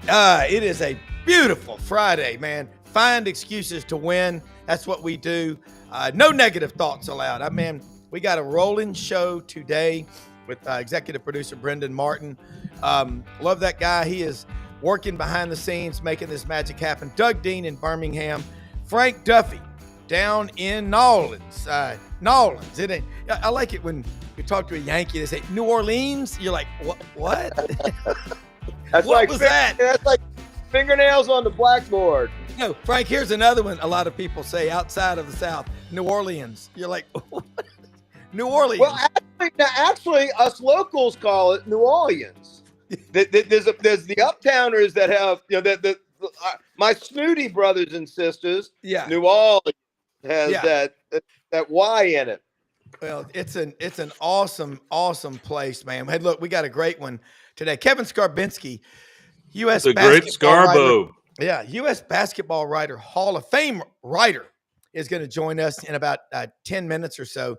It is a beautiful Friday, man. Find excuses to win. That's what we do. No negative thoughts allowed. We got a rolling show today with executive producer Brendan Martin. Love that guy. He is working behind the scenes, making this magic happen. Doug Dean in Birmingham. Frank Duffy down in Nolans. Nolans. I like it when you talk to a Yankee. They say New Orleans. You're like, what? What was that? That's like fingernails on the blackboard. No, Frank, here's another one a lot of people say outside of the South. New Orleans. You're like, what? New Orleans. Well, actually, us locals call it New Orleans. There's the uptowners that have, my snooty brothers and sisters. Yeah. New Orleans has that Y in it. Well, it's an awesome place, man. Hey, look, we got a great one today. Kevin Skarbinski, U.S. The great Scarbo. Yeah, U.S. basketball writer, Hall of Fame writer, is going to join us in about 10 minutes or so.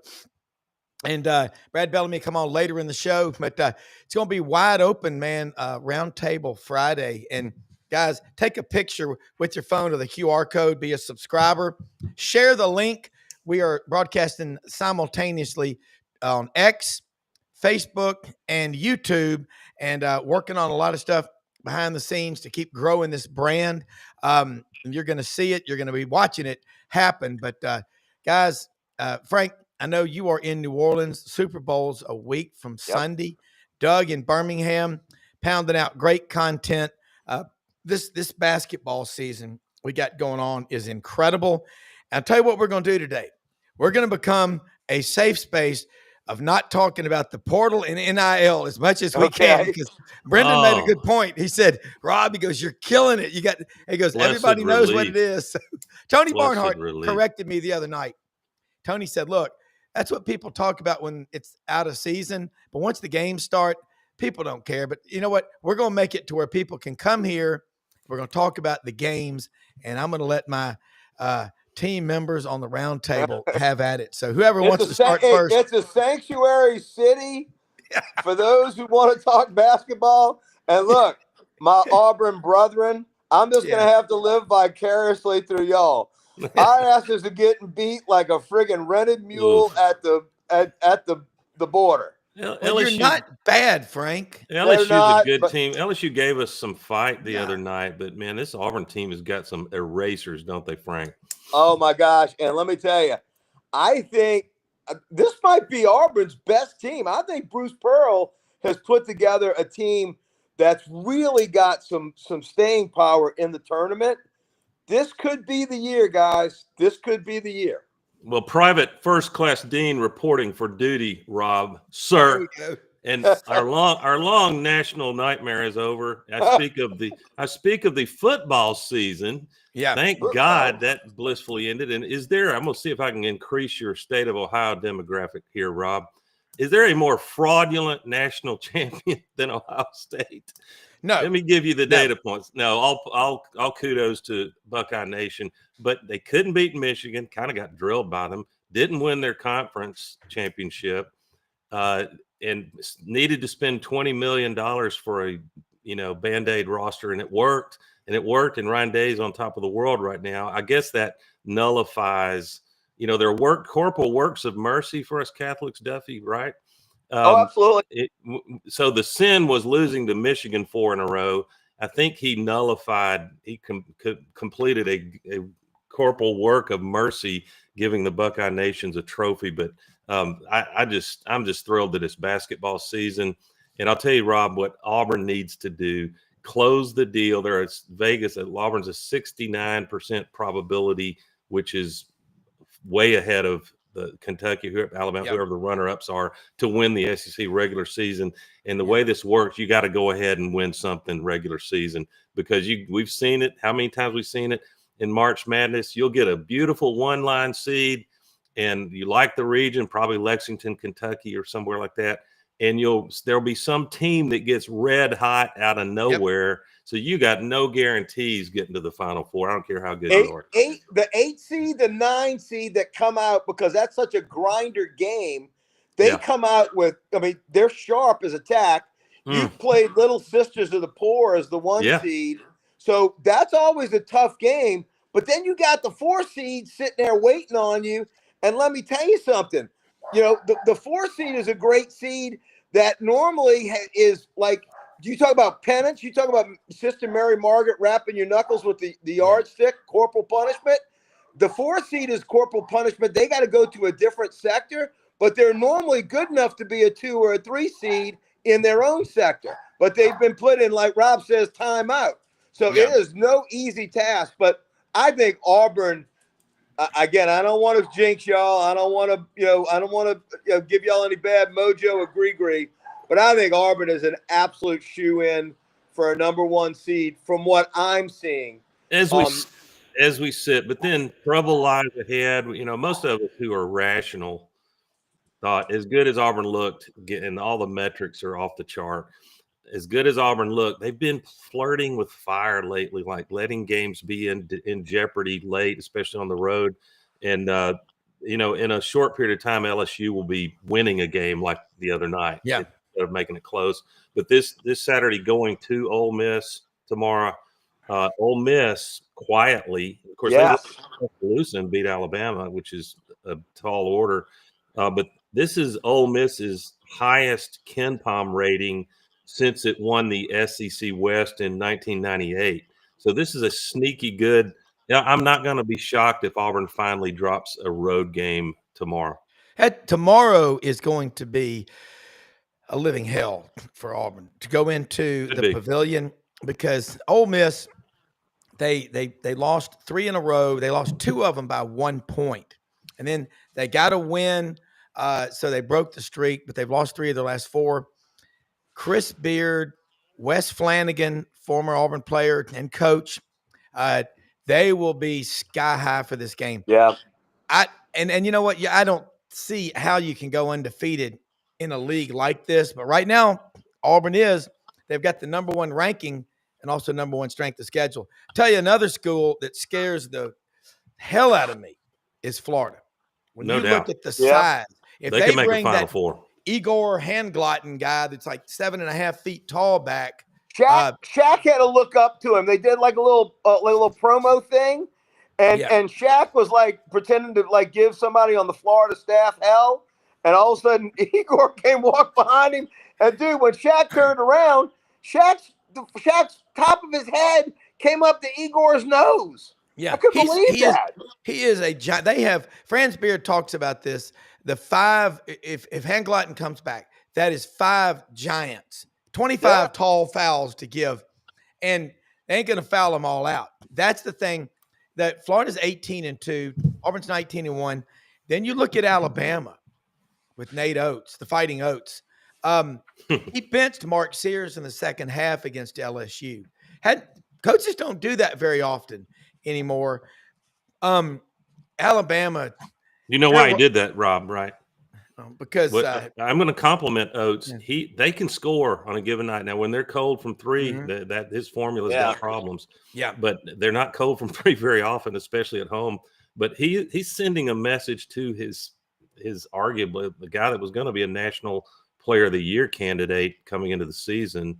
And Brad Bellamy come on later in the show, but it's going to be wide open, man. Round Table Friday. And guys, take a picture with your phone of the QR code, be a subscriber, share the link. We are broadcasting simultaneously on X, Facebook, and YouTube, and working on a lot of stuff behind the scenes to keep growing this brand. And you're going to see it. You're going to be watching it happen. But guys, Frank, I know you are in New Orleans. Super Bowl's a week from Sunday. Doug in Birmingham, pounding out great content. This basketball season we got going on is incredible. And I'll tell you what we're going to do today. We're going to become a safe space of not talking about the portal and NIL as much as we can, because Brendan made a good point. He said, Rob, he goes, you're killing it. He goes, everybody knows what it is. So, Tony Barnhart corrected me the other night. Tony said, look, that's what people talk about when it's out of season. But once the games start, people don't care. But you know what? We're going to make it to where people can come here. We're going to talk about the games, and I'm going to let my team members on the round table have at it. So whoever wants to start first. It's a sanctuary city for those who want to talk basketball. And look, my Auburn brethren, I'm just going to have to live vicariously through y'all. Our asses are getting beat like a friggin' rented mule at the border. Well, you're not bad, Frank. LSU's a good team. LSU gave us some fight the other night, but man, this Auburn team has got some erasers, don't they, Frank? Oh my gosh! And let me tell you, I think this might be Auburn's best team. I think Bruce Pearl has put together a team that's really got some staying power in the tournament. This could be the year, guys. This could be the year. Well, Private First Class Dean reporting for duty, Rob, sir. And our long national nightmare is over. I speak of the football season. Yeah. Thank God that blissfully ended. And I'm going to see if I can increase your state of Ohio demographic here, Rob. Is there a more fraudulent national champion than Ohio State? No. Let me give you the data points. No, all kudos to Buckeye Nation, but they couldn't beat Michigan, kind of got drilled by them, didn't win their conference championship, and needed to spend $20 million for a Band-Aid roster, and it worked. And Ryan Day's on top of the world right now. I guess that nullifies, their corporal works of mercy for us Catholics, Duffy, right? Absolutely. So the sin was losing to Michigan 4 in a row. I think he nullified. He completed a corporal work of mercy, giving the Buckeye Nations a trophy. But I'm just thrilled that it's basketball season. And I'll tell you, Rob, what Auburn needs to do: close the deal. Auburn's a 69% probability, which is way ahead of the Kentucky, Alabama, whoever the runner-ups are, to win the SEC regular season. And the way this works, you got to go ahead and win something regular season, because we've seen it. How many times we've seen it in March Madness? You'll get a beautiful one-line seed, and you like the region, probably Lexington, Kentucky, or somewhere like that. And there'll be some team that gets red hot out of nowhere. Yep. So you got no guarantees getting to the Final Four. I don't care how good you are. The 8 seed, the 9 seed that come out, because that's such a grinder game, they come out with, they're sharp as attack. You played Little Sisters of the Poor as the 1 seed. So that's always a tough game. But then you got the 4 seed sitting there waiting on you. And let me tell you something. You know, the 4 seed is a great seed that normally is like, you talk about penance, you talk about Sister Mary Margaret wrapping your knuckles with the yardstick, corporal punishment. The 4 seed is corporal punishment. They got to go to a different sector, but they're normally good enough to be a 2 or a 3 seed in their own sector. But they've been put in, like Rob says, timeout. So it is no easy task. But I think Auburn, again, I don't want to jinx y'all. I don't want to, give y'all any bad mojo or gree. But I think Auburn is an absolute shoe-in for a number 1 seed from what I'm seeing. As we sit, but then trouble lies ahead. You know, most of us who are rational thought, as good as Auburn looked, and all the metrics are off the chart, as good as Auburn looked, they've been flirting with fire lately, like letting games be in jeopardy late, especially on the road. And, in a short period of time, LSU will be winning a game like the other night instead of making it close. But this Saturday, going to Ole Miss tomorrow, Ole Miss quietly, of course, they Tuscaloosa and beat Alabama, which is a tall order. But this is Ole Miss's highest KenPom rating since it won the SEC West in 1998. So this is a sneaky good. I'm not going to be shocked if Auburn finally drops a road game tomorrow. Tomorrow is going to be a living hell for Auburn to go into the pavilion, because Ole Miss, they lost 3 in a row. They lost 2 of them by 1 point. And then they got a win, so they broke the streak, but they've lost 3 of their last 4. Chris Beard, Wes Flanagan, former Auburn player and coach, they will be sky high for this game. Yeah. And you know what? I don't see how you can go undefeated in a league like this. But right now, Auburn they've got the number 1 ranking and also number 1 strength of schedule. I'll tell you another school that scares the hell out of me is Florida. When you look at the size, if they can make bring a Final that Four. Igor Handglotten guy that's like 7.5 feet tall back. Shaq had to look up to him. They did like a little promo thing, and Shaq was like pretending to like give somebody on the Florida staff hell, and all of a sudden Igor walked behind him, and dude, when Shaq turned around, Shaq's top of his head came up to Igor's nose. Yeah, I couldn't believe that. He is a giant. They have Franz Beard talks about this. The 5, if Handglotten comes back, that is 5 giants, 25 tall fouls to give, and they ain't gonna foul them all out. That's the thing. That Florida's 18-2, Auburn's 19-1. Then you look at Alabama with Nate Oates, the Fighting Oats. He benched Mark Sears in the second half against LSU. Coaches don't do that very often anymore. Alabama. You know why he did that, Rob, right? Because I'm going to compliment Oates. They can score on a given night. Now, when they're cold from 3, that his formula's got problems. Yeah, but they're not cold from 3 very often, especially at home. But he's sending a message to his arguably the guy that was going to be a National Player of the Year candidate coming into the season,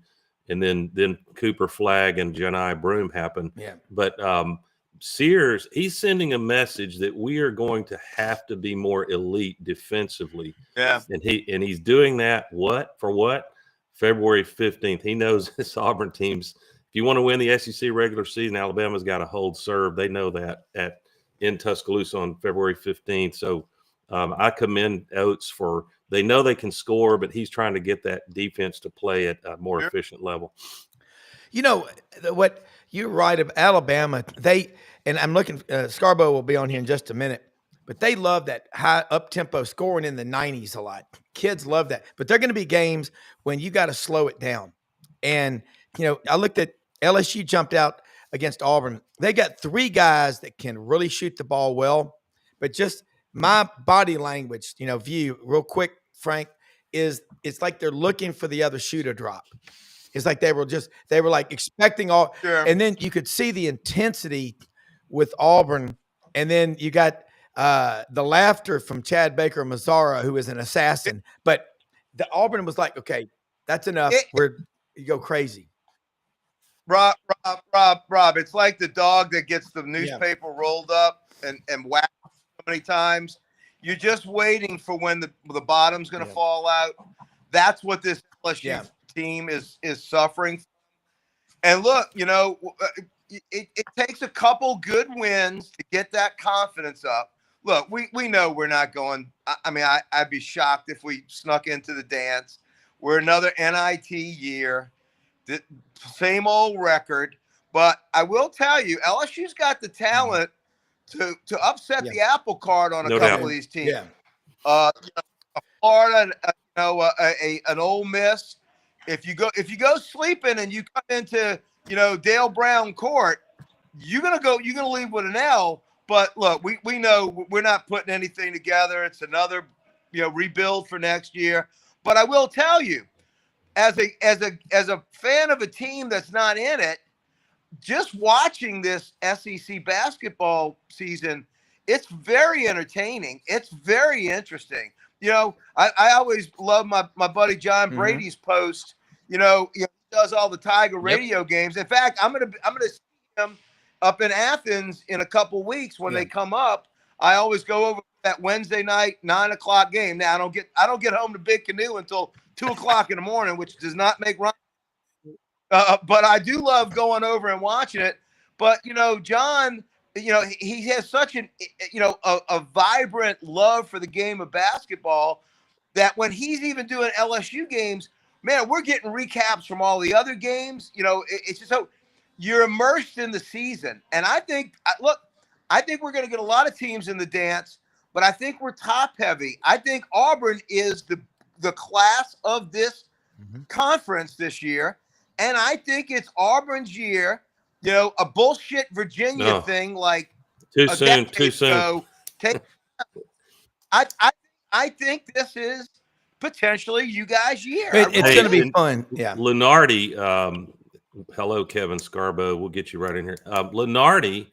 and then Cooper Flagg and Johni Broome happened. Yeah, but Sears, he's sending a message that we are going to have to be more elite defensively. Yeah. And he's doing that for what? February 15th. He knows this Auburn team's, if you want to win the SEC regular season, Alabama's got to hold serve. They know that in Tuscaloosa on February 15th. So I commend Oates they know they can score, but he's trying to get that defense to play at a more efficient level. You know, what you're right about Alabama, and I'm looking, Scarborough will be on here in just a minute, but they love that high up-tempo scoring in the 90s a lot. Kids love that. But they're going to be games when you got to slow it down. And, I looked at LSU jumped out against Auburn. They got 3 guys that can really shoot the ball well, but just my body language, view real quick, Frank, is it's like they're looking for the other shoe to drop. It's like they were like expecting all, and then you could see the intensity with Auburn, and then you got the laughter from Chad Baker Mazzara, who is an assassin. But the Auburn was like, okay, That's enough. You go crazy. Rob, it's like the dog that gets the newspaper rolled up and whacked so many times. You're just waiting for when the bottom's going to fall out. That's what this LSU team is suffering. And look, it takes a couple good wins to get that confidence up. Look, we know we're not going. I mean, I'd be shocked if we snuck into the dance. We're another NIT year. The same old record. But I will tell you, LSU's got the talent to upset the apple cart on a couple of these teams. Yeah. Florida, an Ole Miss. If you go sleeping and you come into Dale Brown Court, you're gonna leave with an L. But look, we know we're not putting anything together. It's another rebuild for next year. But I will tell you, as a fan of a team that's not in it, just watching this SEC basketball season, it's very entertaining. It's very interesting. I always love my buddy John Brady's post. He does all the Tiger radio games. In fact, I'm gonna see him up in Athens in a couple weeks when they come up. I always go over that Wednesday night 9:00 game. Now I don't get home to Big Canoe until 2:00 in the morning, which does not make run. But I do love going over and watching it. But John, he has such a vibrant love for the game of basketball that when he's even doing LSU games, man, we're getting recaps from all the other games. It's just so you're immersed in the season. And I think we're going to get a lot of teams in the dance, but I think we're top heavy. I think Auburn is the class of this conference this year. And I think it's Auburn's year, a bullshit Virginia thing like too soon. I think this is potentially you guys' year. It's going to be fun. Yeah. Lunardi, hello, Kevin Scarbo. We'll get you right in here. Lunardi,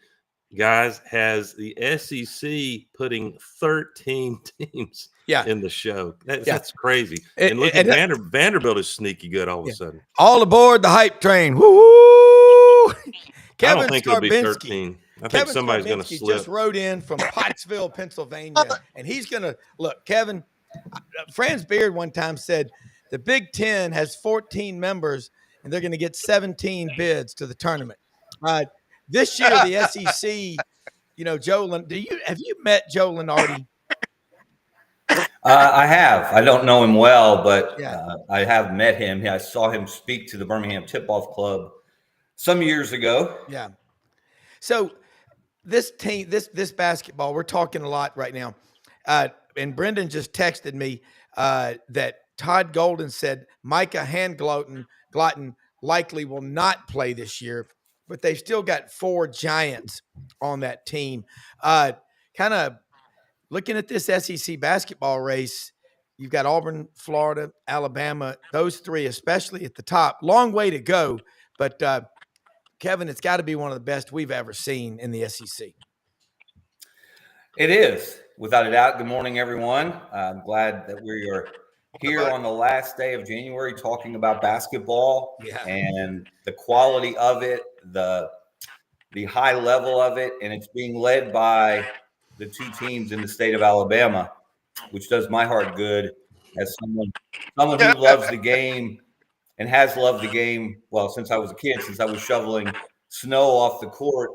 guys, has the SEC putting 13 teams in the show. That's crazy. And look at Vanderbilt is sneaky good all of a sudden. All aboard the hype train. Woo! Kevin I don't think it'll be 13. I think somebody's going to slip. Just rode in from Pottsville, Pennsylvania, and he's going to look. Kevin, Franz Beard one time said the Big Ten has 14 members, and they're going to get 17 bids to the tournament. This year, the SEC, Joe, have you met Joe Lunardi? I have. I don't know him well, but I have met him. Yeah, I saw him speak to the Birmingham Tip-Off Club some years ago. Yeah. So this team, this basketball, we're talking a lot right now. And Brendan just texted me that Todd Golden said Micah Handglotton likely will not play this year, but they've still got 4 giants on that team. Kind of looking at this SEC basketball race, you've got Auburn, Florida, Alabama, those 3, especially at the top. Long way to go, but Kevin, it's got to be one of the best we've ever seen in the SEC. It is, without a doubt. Good morning, everyone. I'm glad that we are here on the last day of January talking about basketball and the quality of it, the high level of it, and it's being led by the 2 teams in the state of Alabama, which does my heart good as someone who loves the game and has loved the game, well, since I was a kid, since I was shoveling snow off the court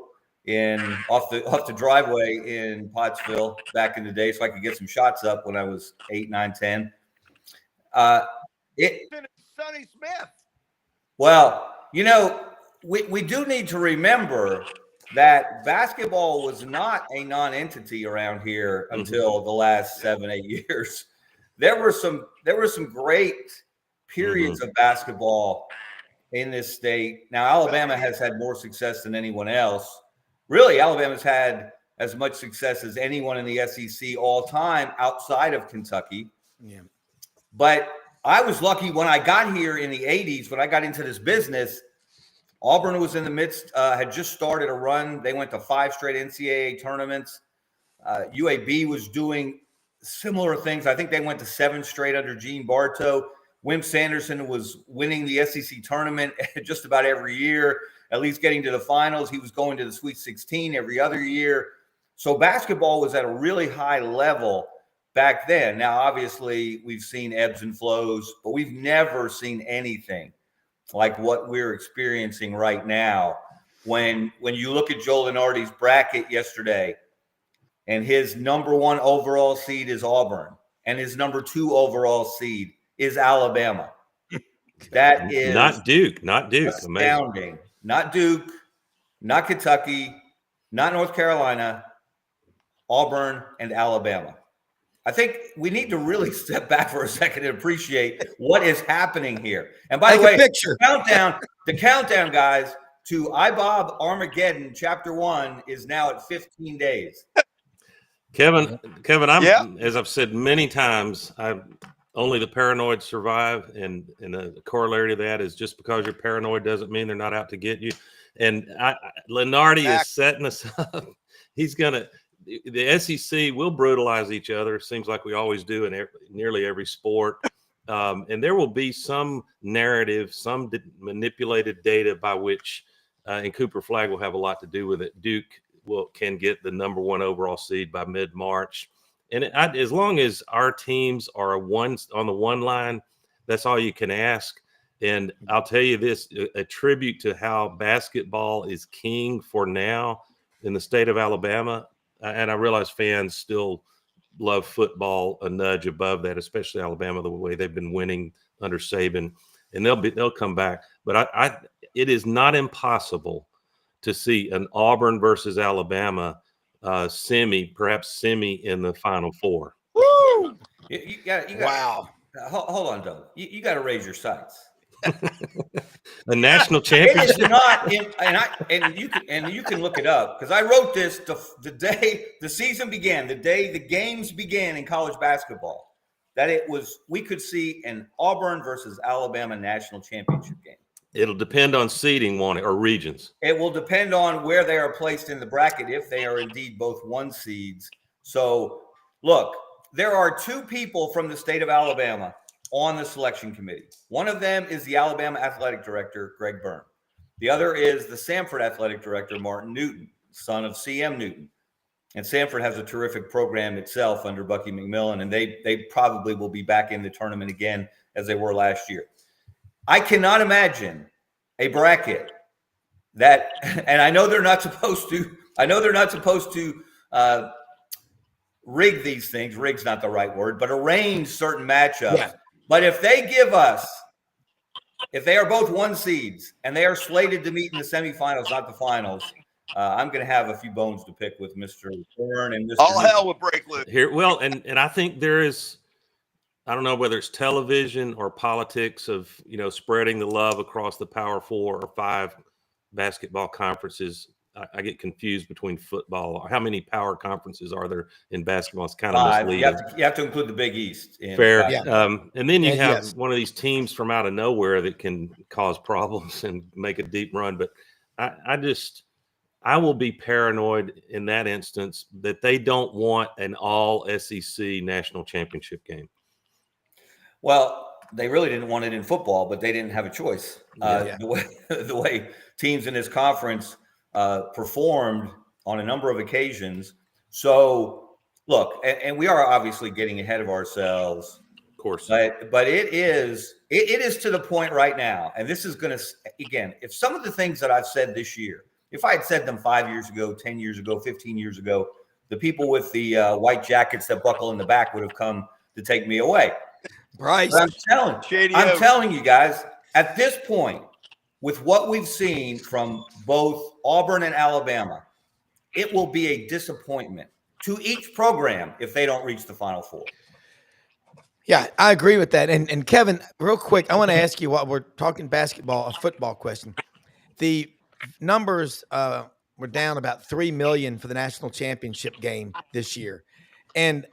off the driveway in Pottsville back in the day so I could get some shots up when I was 8, 9, 10. Sonny Smith. Well, we do need to remember that basketball was not a non-entity around here until the last 7, 8 years. There were some great periods of basketball in this state. Now, Alabama has had more success than anyone else. Really, Alabama's had as much success as anyone in the SEC all time outside of Kentucky. Yeah. But I was lucky when I got here in the 80s, when I got into this business. Auburn was in the midst, had just started a run. They went to 5 straight NCAA tournaments. UAB was doing similar things. I think they went to 7 straight under Gene Bartow. Wim Sanderson was winning the SEC tournament just about every year, at least getting to the finals. He was going to the Sweet 16 every other year. So basketball was at a really high level back then. Now, obviously, we've seen ebbs and flows, but we've never seen anything like what we're experiencing right now. When you look at Joe Lunardi's bracket yesterday, and his number 1 overall seed is Auburn, and his number 2 overall seed is Alabama. That is not Duke. Astounding. Amazing. Not Duke, not Kentucky, not North Carolina, Auburn, and Alabama. I think we need to really step back for a second and appreciate what is happening here. And by the way, the countdown, guys, to iBob Armageddon Chapter 1 is now at 15 days. Kevin, as I've said many times, only the paranoid survive, and the corollary to that is just because you're paranoid doesn't mean they're not out to get you. And Lunardi is setting us up. He's gonna. The SEC will brutalize each other. Seems like we always do in nearly every sport. And there will be some narrative, some manipulated data by which, and Cooper Flagg will have a lot to do with it. Duke can get the number 1 overall seed by mid-March. And as long as our teams are on the one line, that's all you can ask. And I'll tell you this, a tribute to how basketball is king for now in the state of Alabama. And I realize fans still love football a nudge above that, especially Alabama, the way they've been winning under Saban, and they'll come back. But it is not impossible to see an Auburn versus Alabama perhaps semi in the Final Four. Woo! You got, wow. Hold on, Doug. You got to raise your sights. The national championship. It is not, and you can look it up because I wrote this the day the season began, the day the games began in college basketball. That we could see an Auburn versus Alabama national championship game. It'll depend on seeding, or regions. It will depend on where they are placed in the bracket if they are indeed both 1 seeds. So, look, there are 2 people from the state of Alabama on the selection committee. One of them is the Alabama athletic director, Greg Byrne. The other is the Samford athletic director, Martin Newton, son of C.M. Newton. And Samford has a terrific program itself under Bucky McMillan, and they probably will be back in the tournament again as they were last year. I cannot imagine a bracket that, and I know they're not supposed to rig these things. Rig's not the right word, but arrange certain matchups. Yeah. But if they are both 1 seeds and they are slated to meet in the semifinals, not the finals, I'm going to have a few bones to pick with Mr. Byrne and Mr. All hell will break loose here. Well, and I think there is, I don't know whether it's television or politics of, spreading the love across the Power 4 or 5 basketball conferences. I get confused between football. How many power conferences are there in basketball? It's kind of 5. misleading. You have to include the Big East. Fair. Yeah. And then you have one of these teams from out of nowhere that can cause problems and make a deep run. But I will be paranoid in that instance that they don't want an all SEC national championship game. Well, they really didn't want it in football, but they didn't have a choice. The way teams in this conference performed on a number of occasions. So, look, and we are obviously getting ahead of ourselves, of course. But it is to the point right now, and this is going to, again, if some of the things that I've said this year, if I had said them 5 years ago, 10 years ago, 15 years ago, the people with the white jackets that buckle in the back would have come to take me away. Bryce, I'm telling you guys, at this point, with what we've seen from both Auburn and Alabama, it will be a disappointment to each program if they don't reach the Final Four. Yeah, I agree with that. And Kevin, real quick, I want to ask you, while we're talking basketball, a football question. The numbers were down about 3 million for the national championship game this year. And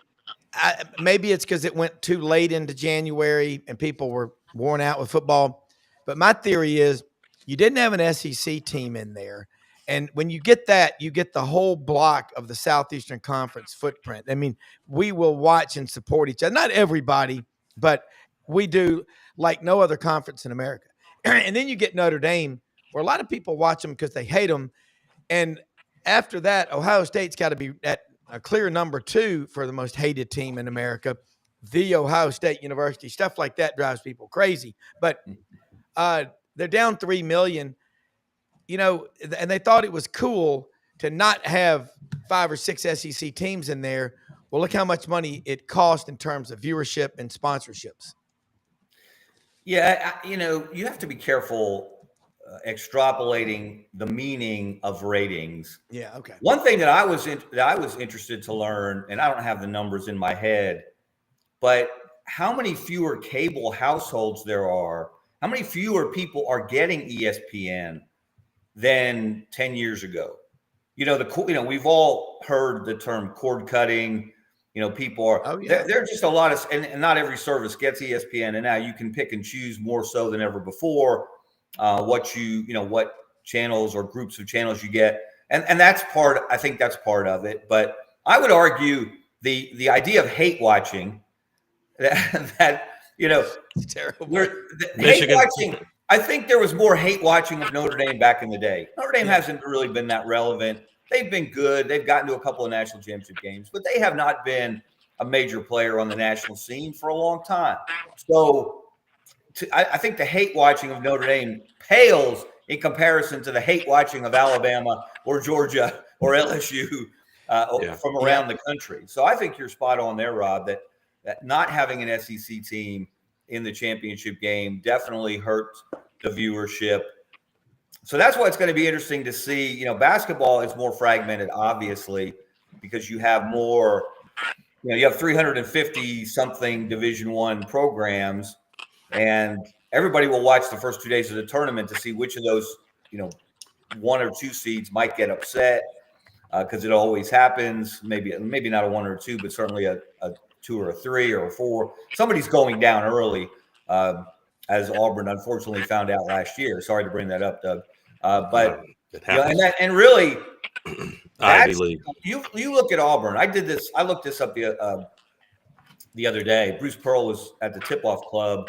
maybe it's because it went too late into January and people were worn out with football. But my theory is you didn't have an SEC team in there. And when you get that, you get the whole block of the Southeastern Conference footprint. I mean, we will watch and support each other. Not everybody, but we do. like no other conference in America. And then you get Notre Dame, where a lot of people watch them because they hate them. And after that, Ohio State's got to be at a clear number 2 for the most hated team in America. The Ohio State University, stuff like that drives people crazy. But they're down 3 million, and they thought it was cool to not have 5 or 6 SEC teams in there. Well, look how much money it cost in terms of viewership and sponsorships. Yeah, you have to be careful extrapolating the meaning of ratings. Yeah, okay. One thing that I was interested to learn, and I don't have the numbers in my head, but how many fewer cable households there are, how many fewer people are getting ESPN than 10 years ago? We've all heard the term cord cutting. People are, there are just a lot of, and not every service gets ESPN. And now you can pick and choose more so than ever before what channels or groups of channels you get. And that's I think that's part of it. But I would argue the idea of hate watching that it's terrible. Hate watching. I think there was more hate watching of Notre Dame back in the day. Notre Dame hasn't really been that relevant. They've been good. They've gotten to a couple of national championship games, but they have not been a major player on the national scene for a long time. So I think the hate watching of Notre Dame pales in comparison to the hate watching of Alabama or Georgia or LSU from around the country. So I think you're spot on there, Rob, that not having an SEC team in the championship game definitely hurt the viewership. So that's why it's going to be interesting to see. Basketball is more fragmented, obviously, because you have more. You have 350 something Division I programs, and everybody will watch the first 2 days of the tournament to see which of those 1 or 2 seeds might get upset, because it always happens. Maybe not a 1 or 2, but certainly a 2 or a 3 or a 4. Somebody's going down early, as Auburn unfortunately found out last year. Sorry to bring that up, Doug. But and really, Ivy League. You look at Auburn. I looked this up the other day. Bruce Pearl was at the Tip-Off Club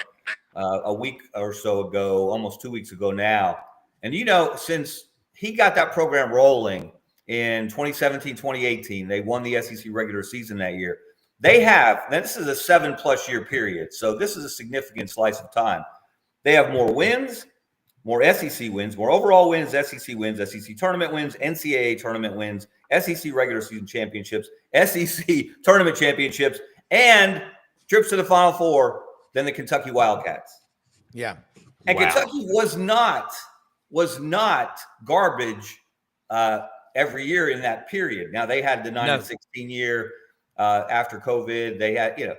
a week or so ago, almost 2 weeks ago now. And since he got that program rolling in 2017, 2018, they won the SEC regular season that year. Now this is a 7+ year period, so this is a significant slice of time. They have more wins, more SEC wins, more overall wins, SEC tournament wins, NCAA tournament wins, SEC regular season championships, SEC tournament championships, and trips to the Final Four than the Kentucky Wildcats. Yeah. And wow. Kentucky was not garbage every year in that period. Now they had the 9-16 year after COVID. They had,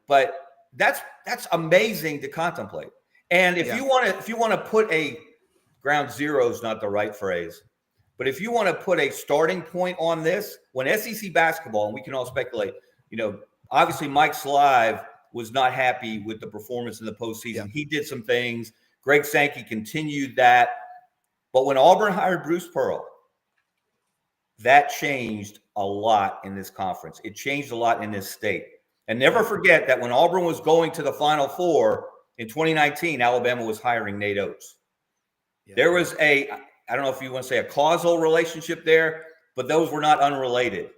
but that's amazing to contemplate. And if you want to put a ground zero is not the right phrase, but if you want to put a starting point on this, when SEC basketball, and we can all speculate, obviously Mike Slive was not happy with the performance in the postseason. Yeah. He did some things. Greg Sankey continued that. But when Auburn hired Bruce Pearl, that changed a lot in this conference. It changed a lot in this state. And never forget that when Auburn was going to the Final Four in 2019, Alabama was hiring Nate Oates. Yeah. There was I don't know if you want to say a causal relationship there, but those were not unrelated.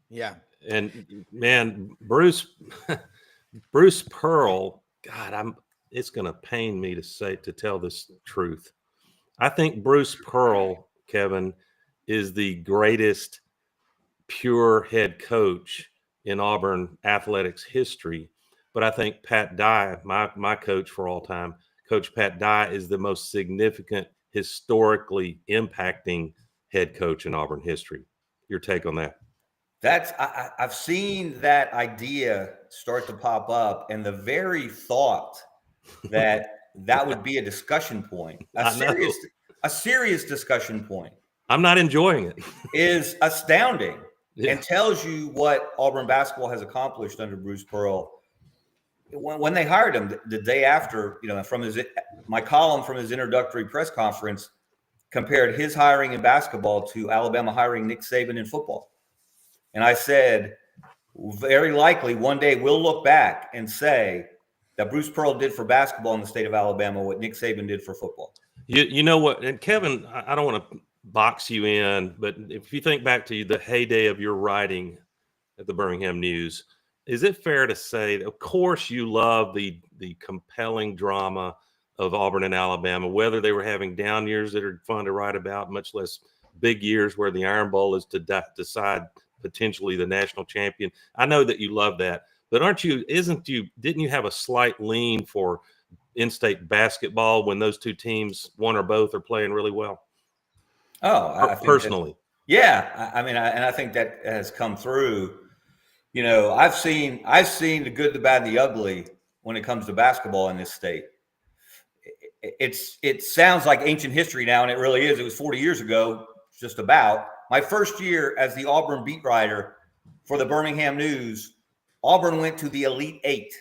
Yeah. And man, Bruce Pearl, God, it's going to pain me to tell this truth. I think Bruce Pearl, Kevin, is the greatest pure head coach in Auburn athletics history. But I think Pat Dye, my coach for all time, Coach Pat Dye, is the most significant, historically impacting head coach in Auburn history. Your take on that? I've seen that idea start to pop up, and the very thought that would be a discussion point, a serious discussion point. I'm not enjoying it. Is astounding and tells you what Auburn basketball has accomplished under Bruce Pearl. When they hired him the day after, from my column from his introductory press conference compared his hiring in basketball to Alabama hiring Nick Saban in football. And I said, very likely one day we'll look back and say that Bruce Pearl did for basketball in the state of Alabama, what Nick Saban did for football. You know what? And Kevin, I don't want to box you in, but if you think back to the heyday of your writing at the Birmingham News, is it fair to say that, of course, you love the compelling drama of Auburn and Alabama, whether they were having down years that are fun to write about, much less big years where the Iron Bowl is to decide potentially the national champion? I know that you love that, but didn't you have a slight lean for in-state basketball when those two teams, one or both, are playing really well? Oh, I think personally. Yeah. I mean, I think that has come through. You know, I've seen the good, the bad, and the ugly when it comes to basketball in this state. It sounds like ancient history now, and it really is. It was 40 years ago, just about. My first year as the Auburn beat writer for the Birmingham News, Auburn went to the Elite Eight.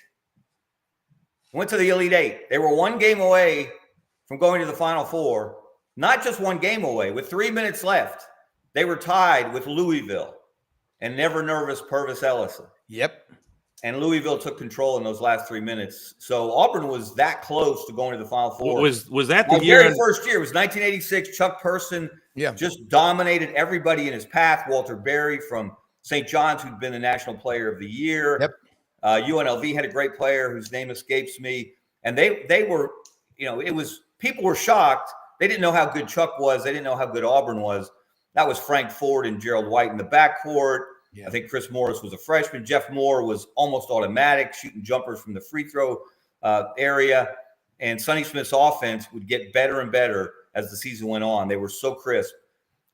They were one game away from going to the Final Four. Not just one game away. With 3 minutes left, they were tied with Louisville and never nervous Purvis Ellison. Yep. And Louisville took control in those last 3 minutes. So Auburn was that close to going to the Final Four. Was that the year? Very first year. It was 1986. Chuck Person just dominated everybody in his path. Walter Berry from St. John's, who'd been the National Player of the Year. Yep. UNLV had a great player whose name escapes me. And they were, people were shocked. They didn't know how good Chuck was. They didn't know how good Auburn was. That was Frank Ford and Gerald White in the backcourt. Yeah. I think Chris Morris was a freshman. Jeff Moore was almost automatic, shooting jumpers from the free throw area. And Sonny Smith's offense would get better and better as the season went on. They were so crisp.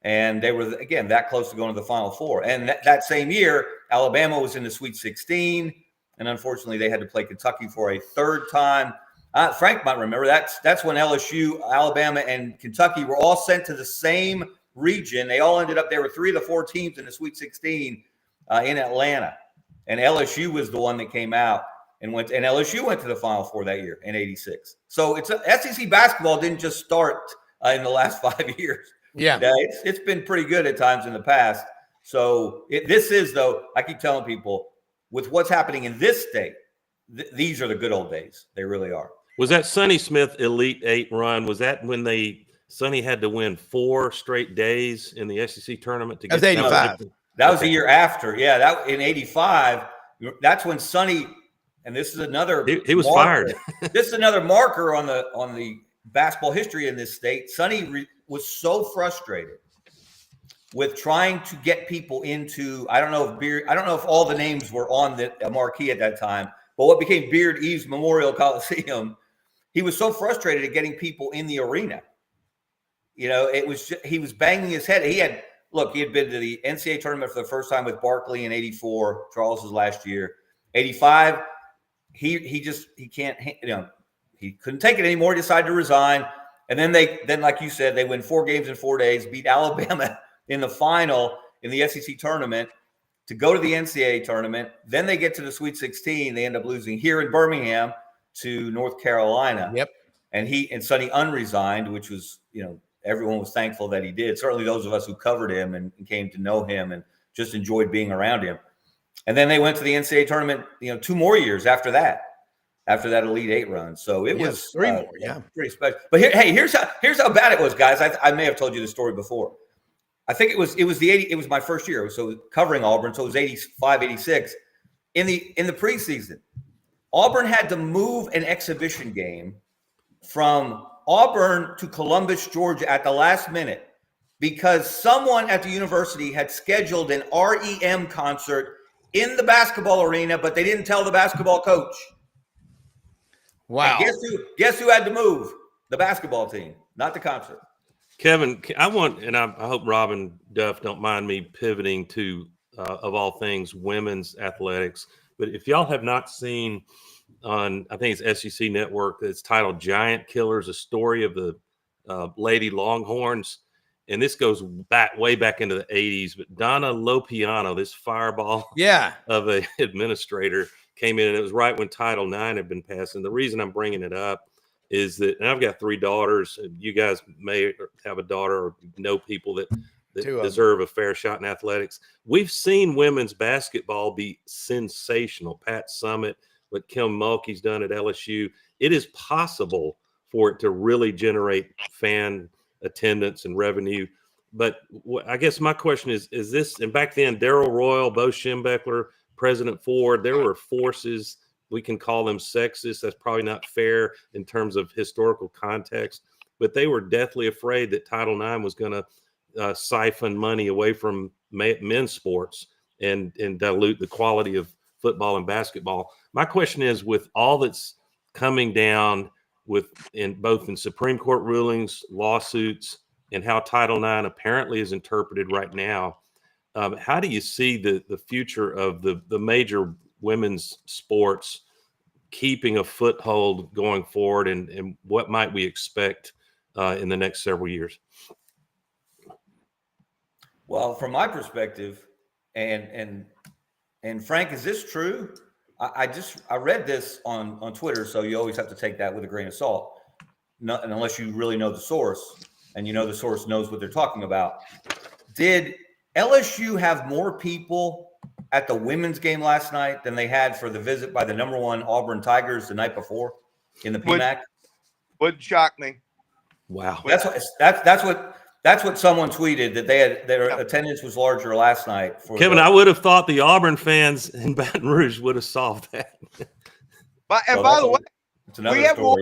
And they were, again, that close to going to the Final Four. And that same year, Alabama was in the Sweet 16. And unfortunately, they had to play Kentucky for a third time. Frank might remember that's when LSU, Alabama, and Kentucky were all sent to the same region. They all ended up, there were 3 of the 4 teams in the Sweet 16 in Atlanta. And LSU was the one that came out and LSU went to the Final Four that year in '86. So SEC basketball didn't just start in the last 5 years. Yeah. It's been pretty good at times in the past. So this is, though, I keep telling people, with what's happening in this state, these are the good old days. They really are. Was that Sonny Smith Elite Eight run? Was that when Sonny had to win 4 straight days in the SEC tournament to get? That was 85. That was the year after. Yeah, that in '85. That's when Sonny, and this is another. He was fired. This is another marker on the basketball history in this state. Sonny was so frustrated with trying to get people into. I don't know if all the names were on the marquee at that time, but what became Beard Eves Memorial Coliseum. He was so frustrated at getting people in the arena. He was banging his head. He had been to the NCAA tournament for the first time with Barkley in '84, Charles's last year. '85, he can't, he couldn't take it anymore. He decided to resign. And then like you said, they win 4 games in 4 days, beat Alabama in the final in the SEC tournament to go to the NCAA tournament. Then they get to the Sweet 16. They end up losing here in Birmingham to North Carolina. Yep. And Sonny unresigned, which was, everyone was thankful that he did. Certainly those of us who covered him and came to know him and just enjoyed being around him. And then they went to the NCAA tournament, 2 more years after that Elite Eight run. So it was 3 more, yeah, pretty special. But here's how bad it was, guys. I may have told you the story before. I think it was my first year. So covering Auburn. So it was 85, 86 in the preseason. Auburn had to move an exhibition game from Auburn to Columbus, Georgia at the last minute because someone at the university had scheduled an REM concert in the basketball arena, but they didn't tell the basketball coach. Wow. And guess who had to move? The basketball team, not the concert. Kevin, I hope Rob and Duff don't mind me pivoting to, of all things, women's athletics. But if y'all have not seen on, I think it's SEC Network, it's titled Giant Killers, a story of the Lady Longhorns. And this goes way back into the 80s. But Donna Lopiano, this fireball of an administrator, came in, and it was right when Title IX had been passed. And the reason I'm bringing it up is that, and I've got 3 daughters. You guys may have a daughter or know people that deserve a fair shot in athletics. We've seen women's basketball be sensational. Pat Summitt, what Kim Mulkey's done at LSU, it is possible for it to really generate fan attendance and revenue. But I guess my question is this, and back then, Darrell Royal, Bo Schembechler, President Ford, there were forces, we can call them sexist. That's probably not fair in terms of historical context, but they were deathly afraid that Title IX was going to siphon money away from men's sports and dilute the quality of football and basketball. My question is, with all that's coming down both in Supreme Court rulings, lawsuits, and how Title IX apparently is interpreted right now, how do you see the future of the major women's sports keeping a foothold going forward, and what might we expect in the next several years? Well, from my perspective, and Frank, is this true? I read this on Twitter, so you always have to take that with a grain of salt, unless you really know the source, and you know the source knows what they're talking about. Did LSU have more people at the women's game last night than they had for the visit by the #1 Auburn Tigers the night before in the PMAC? Would shock me. Wow. That's what someone tweeted, that their attendance was larger last night. Kevin, I would have thought the Auburn fans in Baton Rouge would have solved that. By the way, we have more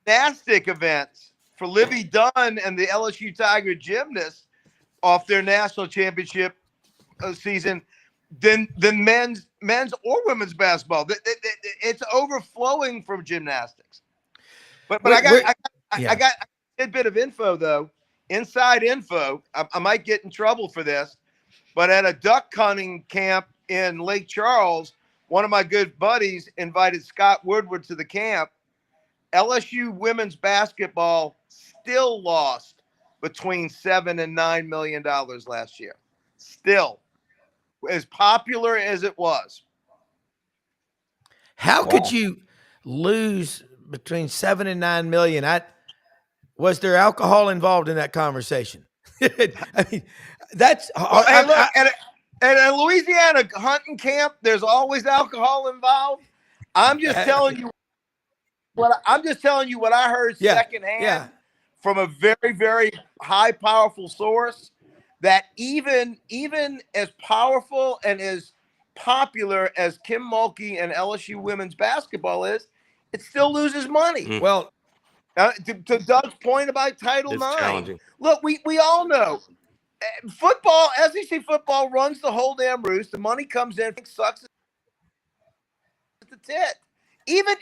gymnastic events for Livy Dunn and the LSU Tiger gymnasts off their national championship season than men's or women's basketball. It's overflowing from gymnastics. But I got a tidbit of info though. Inside info, I might get in trouble for this, but at a duck hunting camp in Lake Charles, one of my good buddies invited Scott Woodward to the camp. LSU women's basketball still lost between $7 and $9 million last year. Still, as popular as it was. How could you lose between 7 and 9 million? Was there alcohol involved in that conversation? I mean, that's. Hey, look, at a Louisiana hunting camp, there's always alcohol involved. I'm just telling you what I heard secondhand from a very, very high, powerful source. That even as powerful and as popular as Kim Mulkey and LSU women's basketball is, it still loses money. Well. To Doug's point about Title IX, challenging. Look, we all know football, SEC football runs the whole damn roost. The money comes in, sucks at the tit. Even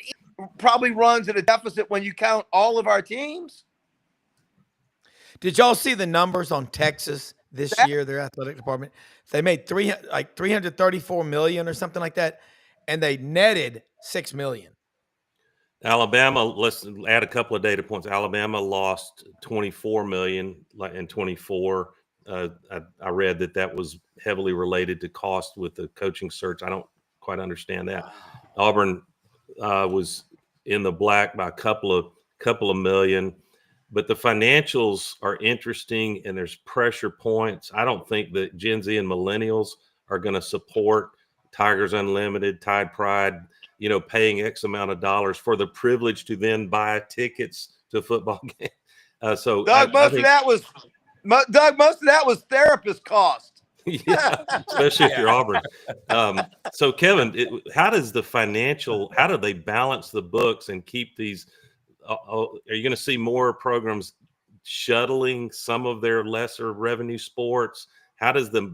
probably runs at a deficit when you count all of our teams. Did y'all see the numbers on Texas this year? Their athletic department, they made $334 million or something like that, and they netted $6 million. Alabama, let's add a couple of data points. Alabama lost $24 million in 24. I read that was heavily related to cost with the coaching search. I don't quite understand that. Auburn was in the black by a couple of million, but the financials are interesting and there's pressure points. I don't think that Gen Z and millennials are going to support Tigers Unlimited, Tide Pride, paying X amount of dollars for the privilege to then buy tickets to a football game. So Doug, most of that was therapist cost. Yeah, especially if you're Auburn. So Kevin, how do they balance the books and keep these? Are you going to see more programs shuttling some of their lesser revenue sports? How do you get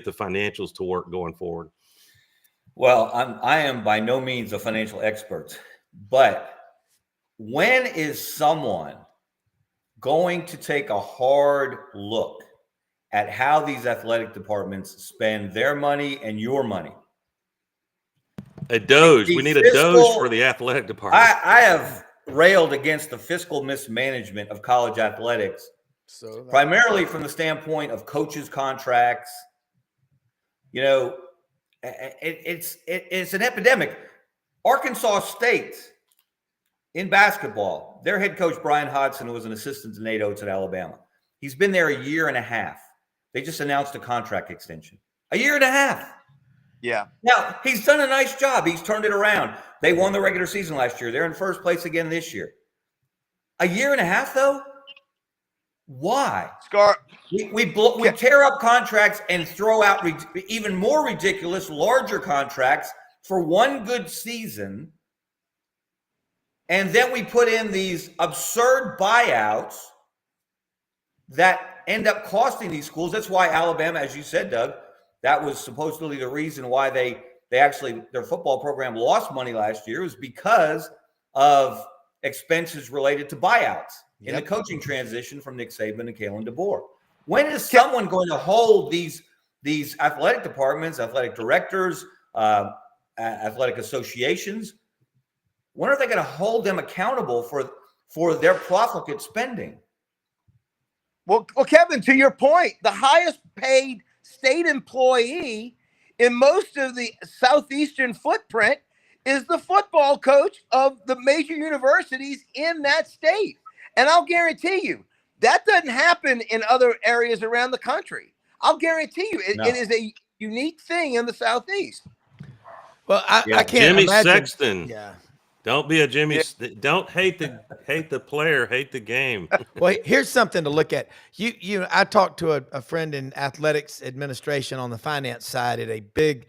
the financials to work going forward? Well, I am by no means a financial expert, but when is someone going to take a hard look at how these athletic departments spend their money and your money? A Doge. We need a Doge for the athletic department. I have railed against the fiscal mismanagement of college athletics, primarily from the standpoint of coaches' contracts. It's an epidemic. Arkansas State in basketball, their head coach, Brian Hodgson, was an assistant to Nate Oates at Alabama. He's been there a year and a half. They just announced a contract extension. A year and a half. Yeah. Now, he's done a nice job. He's turned it around. They won the regular season last year. They're in first place again this year. A year and a half, though? Why? Scar. We tear up contracts and throw out even more ridiculous, larger contracts for one good season. And then we put in these absurd buyouts that end up costing these schools. That's why Alabama, as you said, Doug, that was supposedly the reason why they actually, their football program lost money last year, was because of expenses related to buyouts in the coaching transition from Nick Saban and Kalen DeBoer. When is someone going to hold these athletic departments, athletic directors, athletic associations? When are they going to hold them accountable for their profligate spending? Well, Kevin, to your point, the highest paid state employee in most of the southeastern footprint is the football coach of the major universities in that state. And I'll guarantee you, that doesn't happen in other areas around the country. I'll guarantee you, it is a unique thing in the Southeast. Well, I can't Jimmy imagine. Sexton. Yeah. Don't be a Jimmy. Don't hate the player. Hate the game. Well, here's something to look at. I talked to a friend in athletics administration on the finance side at a big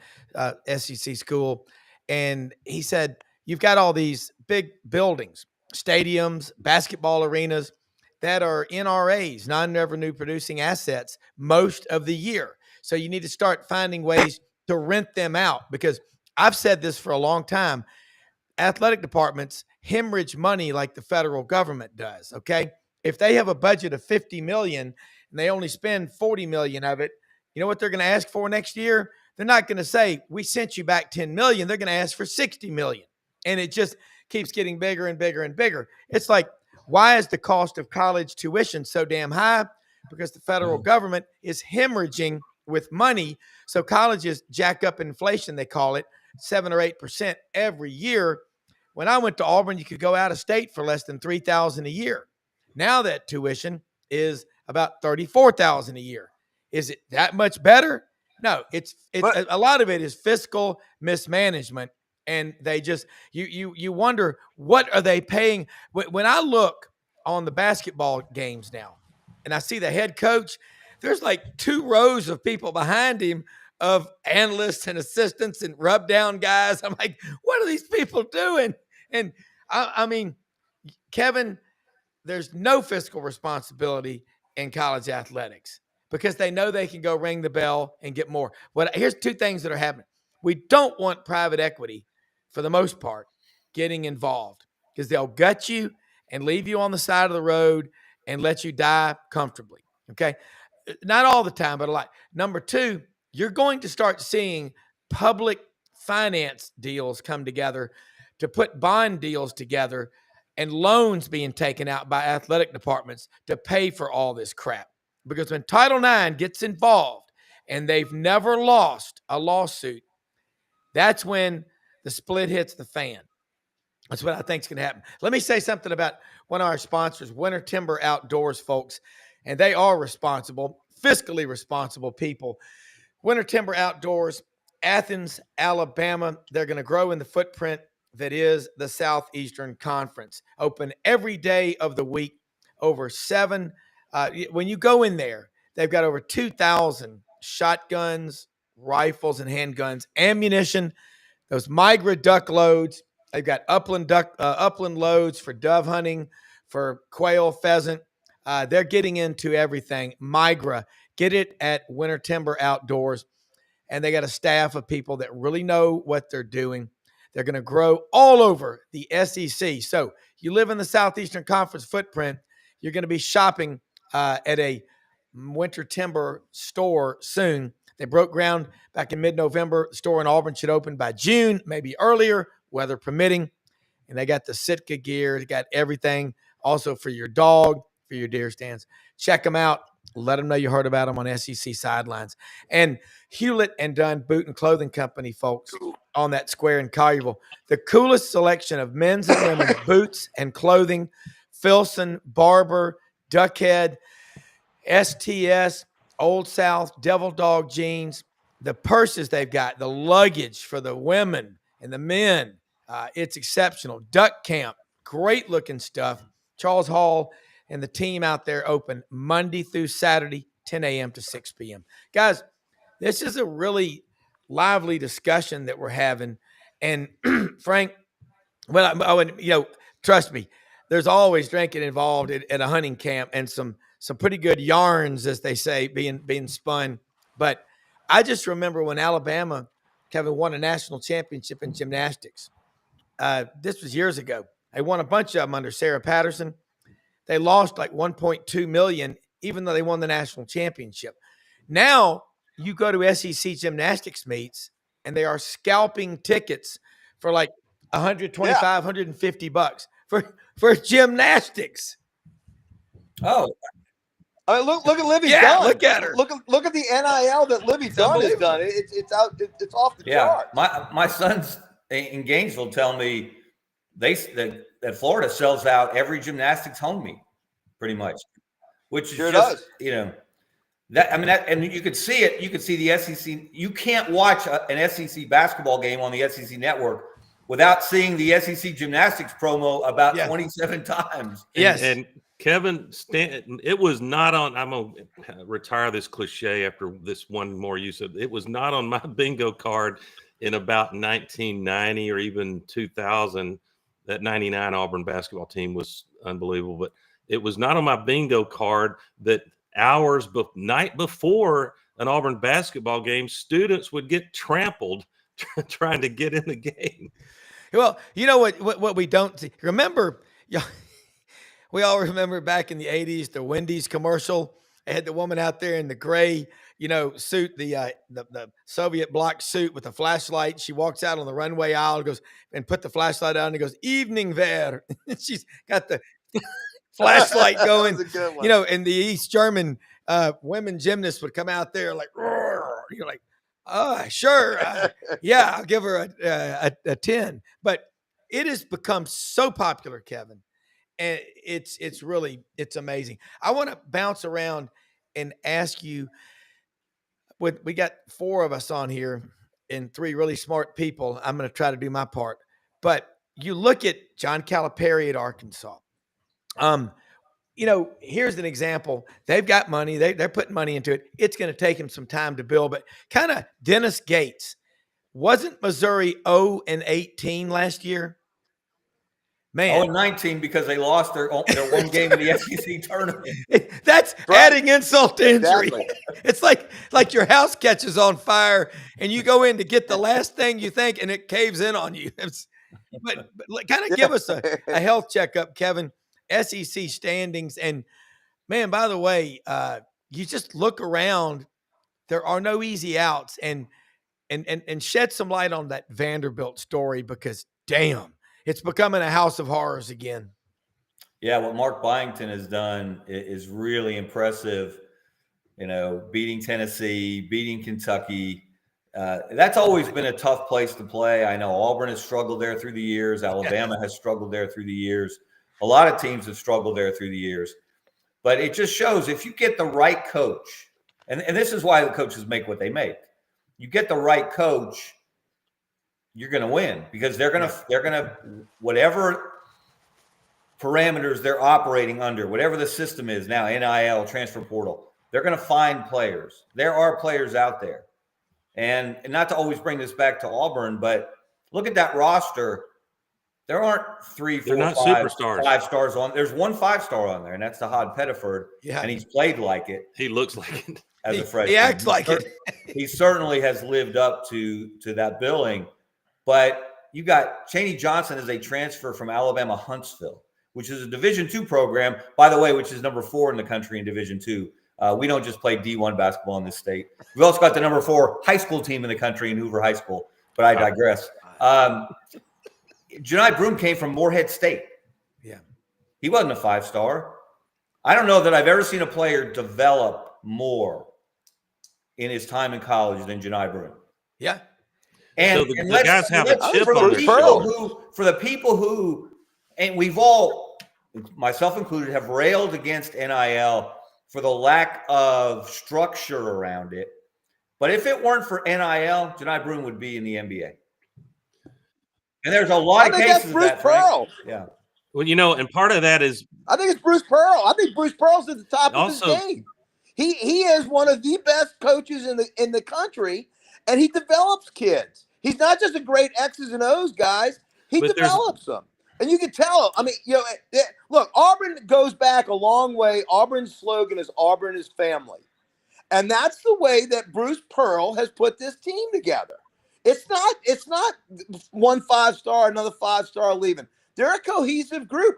SEC school, and he said, you've got all these big buildings, stadiums, basketball arenas that are NRAs, non-revenue producing assets, most of the year. So you need to start finding ways to rent them out, because I've said this for a long time. Athletic departments hemorrhage money like the federal government does. Okay. If they have a budget of 50 million and they only spend 40 million of it, you know what they're going to ask for next year? They're not going to say, we sent you back 10 million. They're going to ask for 60 million. And it just keeps getting bigger and bigger and bigger. It's like, why is the cost of college tuition so damn high? Because the federal government is hemorrhaging with money. So colleges jack up inflation, they call it, 7 or 8% every year. When I went to Auburn, you could go out of state for less than $3,000 a year. Now that tuition is about $34,000 a year. Is it that much better? No, it's a lot of it is fiscal mismanagement, and they just you wonder, what are they paying? When I look on the basketball games now, and I see the head coach, there's like 2 rows of people behind him of analysts and assistants and rub down guys. I'm like, what are these people doing? And I mean, Kevin, there's no fiscal responsibility in college athletics because they know they can go ring the bell and get more. Here's 2 things that are happening. We don't want private equity, for the most part, getting involved, because they'll gut you and leave you on the side of the road and let you die comfortably. Okay. Not all the time, but a lot. Number 2, you're going to start seeing public finance deals come together to put bond deals together and loans being taken out by athletic departments to pay for all this crap. Because when Title IX gets involved and they've never lost a lawsuit, that's when the split hits the fan. That's what I think is going to happen. Let me say something about one of our sponsors, Winter Timber Outdoors, folks. And they are responsible, fiscally responsible people. Winter Timber Outdoors, Athens, Alabama. They're going to grow in the footprint that is the Southeastern Conference. Open every day of the week. Over 7. When you go in there, they've got over 2,000 shotguns, rifles, and handguns, ammunition, those Migra duck loads. They've got upland loads for dove hunting, for quail, pheasant. They're getting into everything. Migra, get it at Winter Timber Outdoors. And they got a staff of people that really know what they're doing. They're going to grow all over the SEC. So you live in the Southeastern Conference footprint, you're going to be shopping at a Winter Timber store soon. They broke ground back in mid-November. The store in Auburn should open by June, maybe earlier, weather permitting. And they got the Sitka gear. They got everything also for your dog, for your deer stands. Check them out. Let them know you heard about them on SEC Sidelines. And Hewlett and Dunn Boot and Clothing Company, folks, on that square in Collierville. The coolest selection of men's and women's boots and clothing. Filson, Barber, Duckhead, STS, Old South, Devil Dog jeans, the purses they've got, the luggage for the women and the men, it's exceptional. Duck camp, great looking stuff. Charles Hall and the team out there open Monday through Saturday, 10 a.m. to 6 p.m. Guys, this is a really lively discussion that we're having. And Frank, well, I would, trust me, there's always drinking involved at a hunting camp and some pretty good yarns, as they say, being spun. But I just remember when Alabama, Kevin, won a national championship in gymnastics. This was years ago. They won a bunch of them under Sarah Patterson. They lost like $1.2 million, even though they won the national championship. Now you go to SEC gymnastics meets, and they are scalping tickets for like $125, $150 for gymnastics. Oh, I mean, look at Libby Yeah, Dunn. look at her. Look at the NIL that Libby Dunn has done. It's off the chart. My sons in Gainesville tell me that Florida sells out every gymnastics home meet, pretty much, which is just and you could see it. You could see the SEC. You can't watch an SEC basketball game on the SEC network without seeing the SEC gymnastics promo about 27 times. Yes. And Kevin, it was not on. I'm going to retire this cliche after this one more use of it. Was not on my bingo card in about 1990 or even 2000. That 99 Auburn basketball team was unbelievable, but it was not on my bingo card that night before an Auburn basketball game, students would get trampled trying to get in the game. Well, you know what we don't see. Remember, we all remember back in the 80s, the Wendy's commercial. They had the woman out there in the gray, suit, the Soviet bloc suit with a flashlight. She walks out on the runway aisle, goes and put the flashlight on and goes, "Evening there." She's got the flashlight going. That was a good one. And the East German women gymnasts would come out there like, "Roar." You're like, sure. Yeah, I'll give her a 10. But it has become so popular, Kevin. And it's really amazing. I want to bounce around and ask you, we got 4 of us on here and 3 really smart people. I'm going to try to do my part. But you look at John Calipari at Arkansas. Here's an example. They've got money. They're putting money into it. It's going to take them some time to build. But kind of Dennis Gates. Wasn't Missouri 0-18 last year? Man. 0-19 because they lost their one game in the SEC tournament. That's adding insult to injury. Exactly. It's like your house catches on fire and you go in to get the last thing you think and it caves in on you. But kind of give us a health checkup, Kevin. SEC standings. And man, by the way, you just look around. There are no easy outs, and shed some light on that Vanderbilt story, because damn, it's becoming a house of horrors again. Yeah, what Mark Byington has done is really impressive. Beating Tennessee, beating Kentucky. That's always been a tough place to play. I know Auburn has struggled there through the years. Alabama has struggled there through the years. A lot of teams have struggled there through the years. But it just shows if you get the right coach, and this is why the coaches make what they make. You get the right coach, you're going to win, because they're going to whatever parameters they're operating under, whatever the system is now, NIL, transfer portal, they're going to find players. There are players out there. And not to always bring this back to Auburn, but look at that roster. There aren't 3, 4, 5 superstars. 5 stars on. There's one 5-star on there, and that's Tahad Pettiford. Yeah. And he's played like it. He looks like it. As a freshman. He acts like it. He certainly has lived up to that billing. But you got Chaney Johnson as a transfer from Alabama Huntsville, which is a Division II program, by the way, which is number 4 in the country in Division II. We don't just play D1 basketball in this state. We've also got the number 4 high school team in the country in Hoover High School. But I digress. Janai Broome came from Morehead State. Yeah. He wasn't a 5-star. I don't know that I've ever seen a player develop more in his time in college than Janai Broome. Yeah. And so the guys have a chip on their shoulder. For the people who, and we've all, myself included, have railed against NIL for the lack of structure around it. But if it weren't for NIL, Janai Broome would be in the NBA. And there's a lot of cases that's Bruce of that, Frank. Pearl. Yeah. Well, and part of that is I think it's Bruce Pearl. I think Bruce Pearl's at the top also, of his game. He is one of the best coaches in the country, and he develops kids. He's not just a great X's and O's guys. He develops them, and you can tell. I mean, look, Auburn goes back a long way. Auburn's slogan is "Auburn is family," and that's the way that Bruce Pearl has put this team together. It's not one 5-star, another 5-star leaving. They're a cohesive group.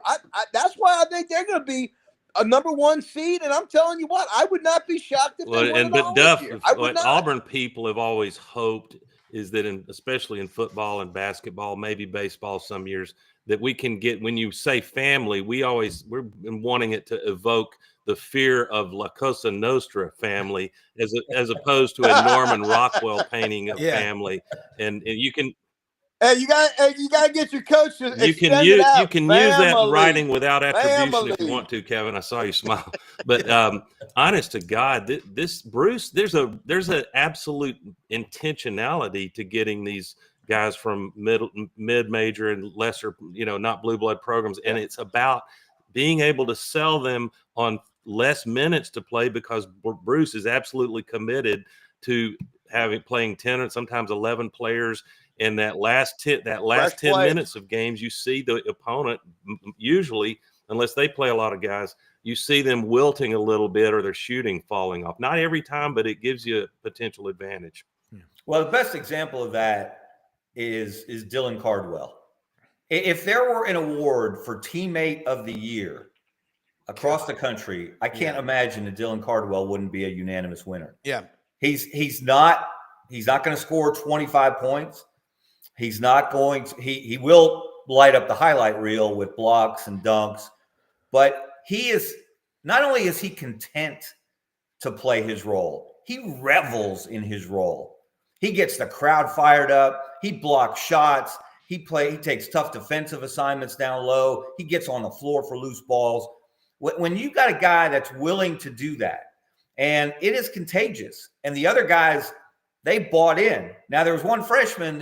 That's why I think they're going to be a number 1 seed. And I'm telling you what, I would not be shocked if they won it all Duff, this year. what Auburn people have always hoped is that, especially in football and basketball, maybe baseball some years, that we can get, when you say family, we're wanting it to evoke the fear of La Cosa Nostra family as opposed to a Norman Rockwell painting of family. And you can. Hey, you got to get your coach to you can use that in writing without attribution if you want to, Kevin. I saw you smile. But honest to God, this Bruce, there's an absolute intentionality to getting these guys from mid-major and lesser, not blue blood programs, and it's about being able to sell them on less minutes to play, because Bruce is absolutely committed to playing 10 and sometimes 11 players. In that last 10 minutes of games, you see the opponent, usually, unless they play a lot of guys, you see them wilting a little bit or their shooting falling off. Not every time, but it gives you a potential advantage. Yeah. Well, the best example of that is Dylan Cardwell. If there were an award for teammate of the year across the country, I can't imagine that Dylan Cardwell wouldn't be a unanimous winner. Yeah. He's not going to score 25 points. He's not going to, he will light up the highlight reel with blocks and dunks, but he is, not only is he content to play his role, he revels in his role. He gets the crowd fired up. He blocks shots. He takes tough defensive assignments down low. He gets on the floor for loose balls. When you got a guy that's willing to do that, and it is contagious, and the other guys, they bought in. Now, there was one freshman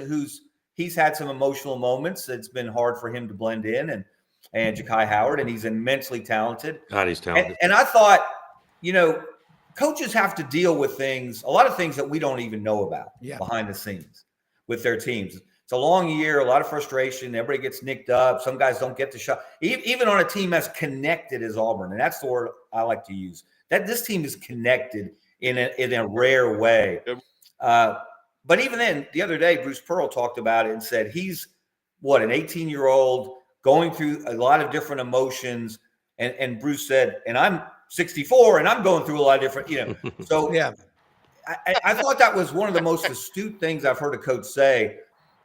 he's had some emotional moments. It's been hard for him to blend in, and Ja'Kai Howard, and he's immensely talented. God, he's talented. And I thought, coaches have to deal with a lot of things that we don't even know about behind the scenes with their teams. It's a long year, a lot of frustration. Everybody gets nicked up. Some guys don't get the shot, even on a team as connected as Auburn. And that's the word I like to use. That this team is connected in a rare way. But even then, the other day, Bruce Pearl talked about it and said he's an 18-year-old going through a lot of different emotions. And Bruce said, and I'm 64 and I'm going through a lot of different, So yeah, I thought that was one of the most astute things I've heard a coach say.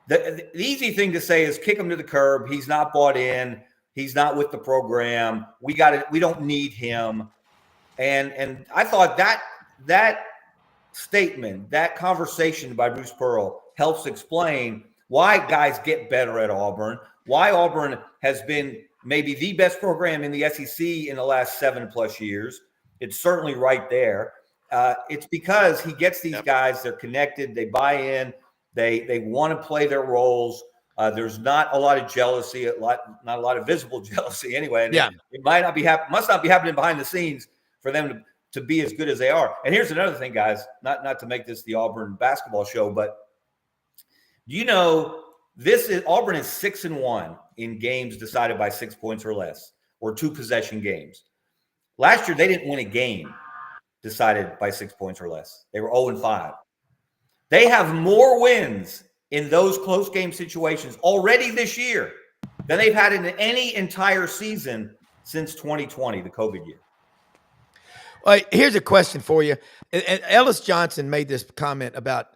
The easy thing to say is kick him to the curb. He's not bought in. He's not with the program. We don't need him. And I thought that statement, that conversation by Bruce Pearl helps explain why guys get better at Auburn, why Auburn has been maybe the best program in the SEC in the last 7+ years. It's certainly right there. It's because he gets these guys, they're connected, they buy in, they want to play their roles. There's not a lot of jealousy, not a lot of visible jealousy anyway. And it might not be must not be happening behind the scenes for them to be as good as they are. And here's another thing, guys, not to make this the Auburn basketball show, but Auburn is 6-1 in games decided by 6 points or less, or 2 possession games. Last year, they didn't win a game decided by 6 points or less. They were 0-5. They have more wins in those close game situations already this year than they've had in any entire season since 2020, the COVID year. Well, here's a question for you. And Ellis Johnson made this comment about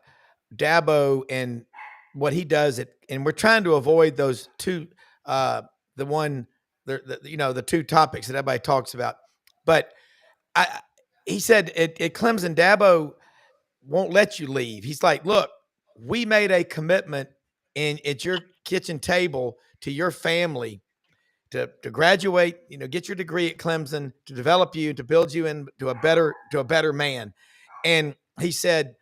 Dabo and what he does, and we're trying to avoid those two, the two topics that everybody talks about. But he said at Clemson, Dabo won't let you leave. He's like, look, we made a commitment at your kitchen table to your family to graduate, get your degree at Clemson, to develop you, to build you into a better man. And he said,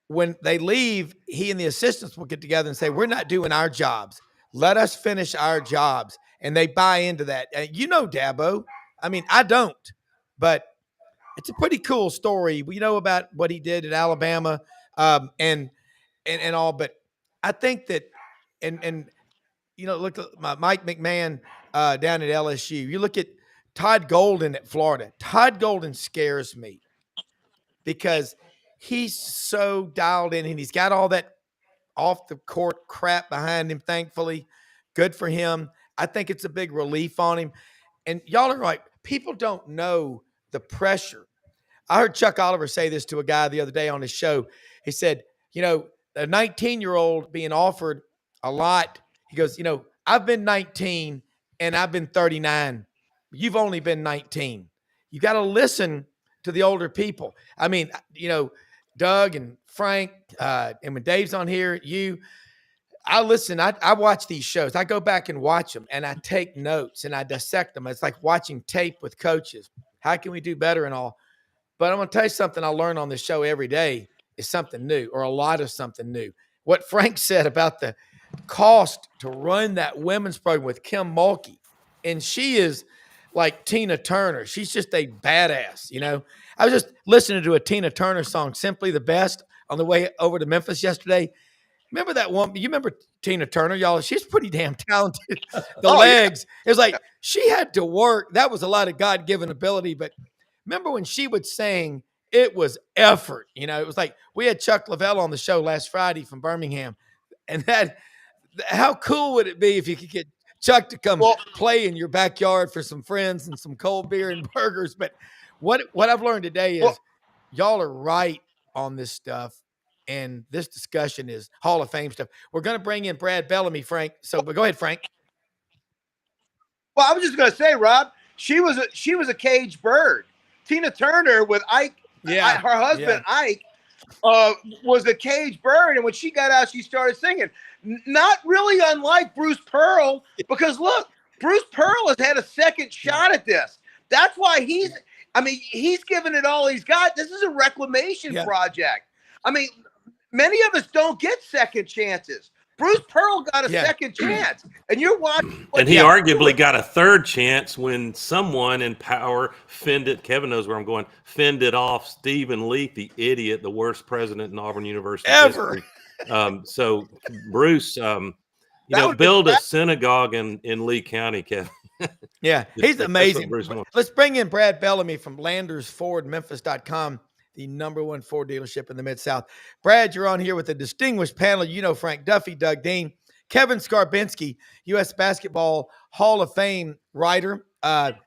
when they leave, he and the assistants will get together and say, we're not doing our jobs. Let us finish our jobs. And they buy into that. You know, Dabo. I mean, I don't, but it's a pretty cool story. We know about what he did at Alabama, and all, but I think that, and look at Mike McMahon down at LSU. You look at Todd Golden at Florida. Todd Golden scares me because he's so dialed in and he's got all that off the court crap behind him, thankfully. Good for him. I think it's a big relief on him. And y'all are right. People don't know the pressure. I heard Chuck Oliver say this to a guy the other day on his show. He said, a 19-year-old being offered a lot. He goes, I've been 19 and I've been 39. You've only been 19. You got to listen to the older people. I mean, Doug and Frank, and when Dave's on here, I listen, I watch these shows. I go back and watch them and I take notes and I dissect them. It's like watching tape with coaches. How can we do better and all? But I'm going to tell you something I learn on this show every day is something new, or a lot of something new. What Frank said about the cost to run that women's program with Kim Mulkey. And she is like Tina Turner. She's just a badass, I was just listening to a Tina Turner song, Simply the Best, on the way over to Memphis yesterday. Remember that woman? You remember Tina Turner, y'all? She's pretty damn talented. The legs. Yeah. It was like she had to work. That was a lot of God-given ability. But remember when she would sing, it was effort. It was like we had Chuck Lavelle on the show last Friday from Birmingham. And how cool would it be if you could get Chuck to come play in your backyard for some friends and some cold beer and burgers? But what I've learned today is y'all are right on this stuff. And this discussion is Hall of Fame stuff. We're going to bring in Brad Bellamy, Frank. But go ahead, Frank. Well, I was just going to say, Rob, she was a caged bird. Tina Turner with Ike, her husband Ike, was a caged bird, and when she got out, she started singing. Not really unlike Bruce Pearl, because look, Bruce Pearl has had a second shot at this. That's why he's given it all he's got. This is a reclamation project. I mean, many of us don't get second chances. Bruce Pearl got a second chance, and you're watching. And he arguably got a third chance when someone in power Kevin knows where I'm going, fended off Stephen Leath, the idiot, the worst president in Auburn University ever. So Bruce, build a synagogue in Lee County, Kevin. Yeah, he's amazing. Let's bring in Brad Bellamy from LandersFordMemphis.com. The #1 Ford dealership in the Mid-South. Brad, you're on here with a distinguished panel. Frank Duffy, Doug Dean, Kevin Skarbinski, U.S. Basketball Hall of Fame writer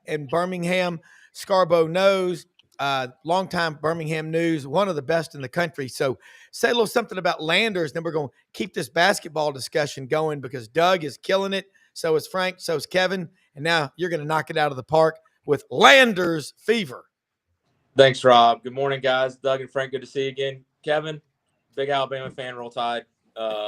in Birmingham. Scarbo knows, longtime Birmingham news, one of the best in the country. So say a little something about Landers, then we're going to keep this basketball discussion going because Doug is killing it. So is Frank, so is Kevin. And now you're going to knock it out of the park with Landers Fever. Thanks, Rob. Good morning, guys. Doug and Frank, good to see you again. Kevin, big Alabama fan, Roll Tide. So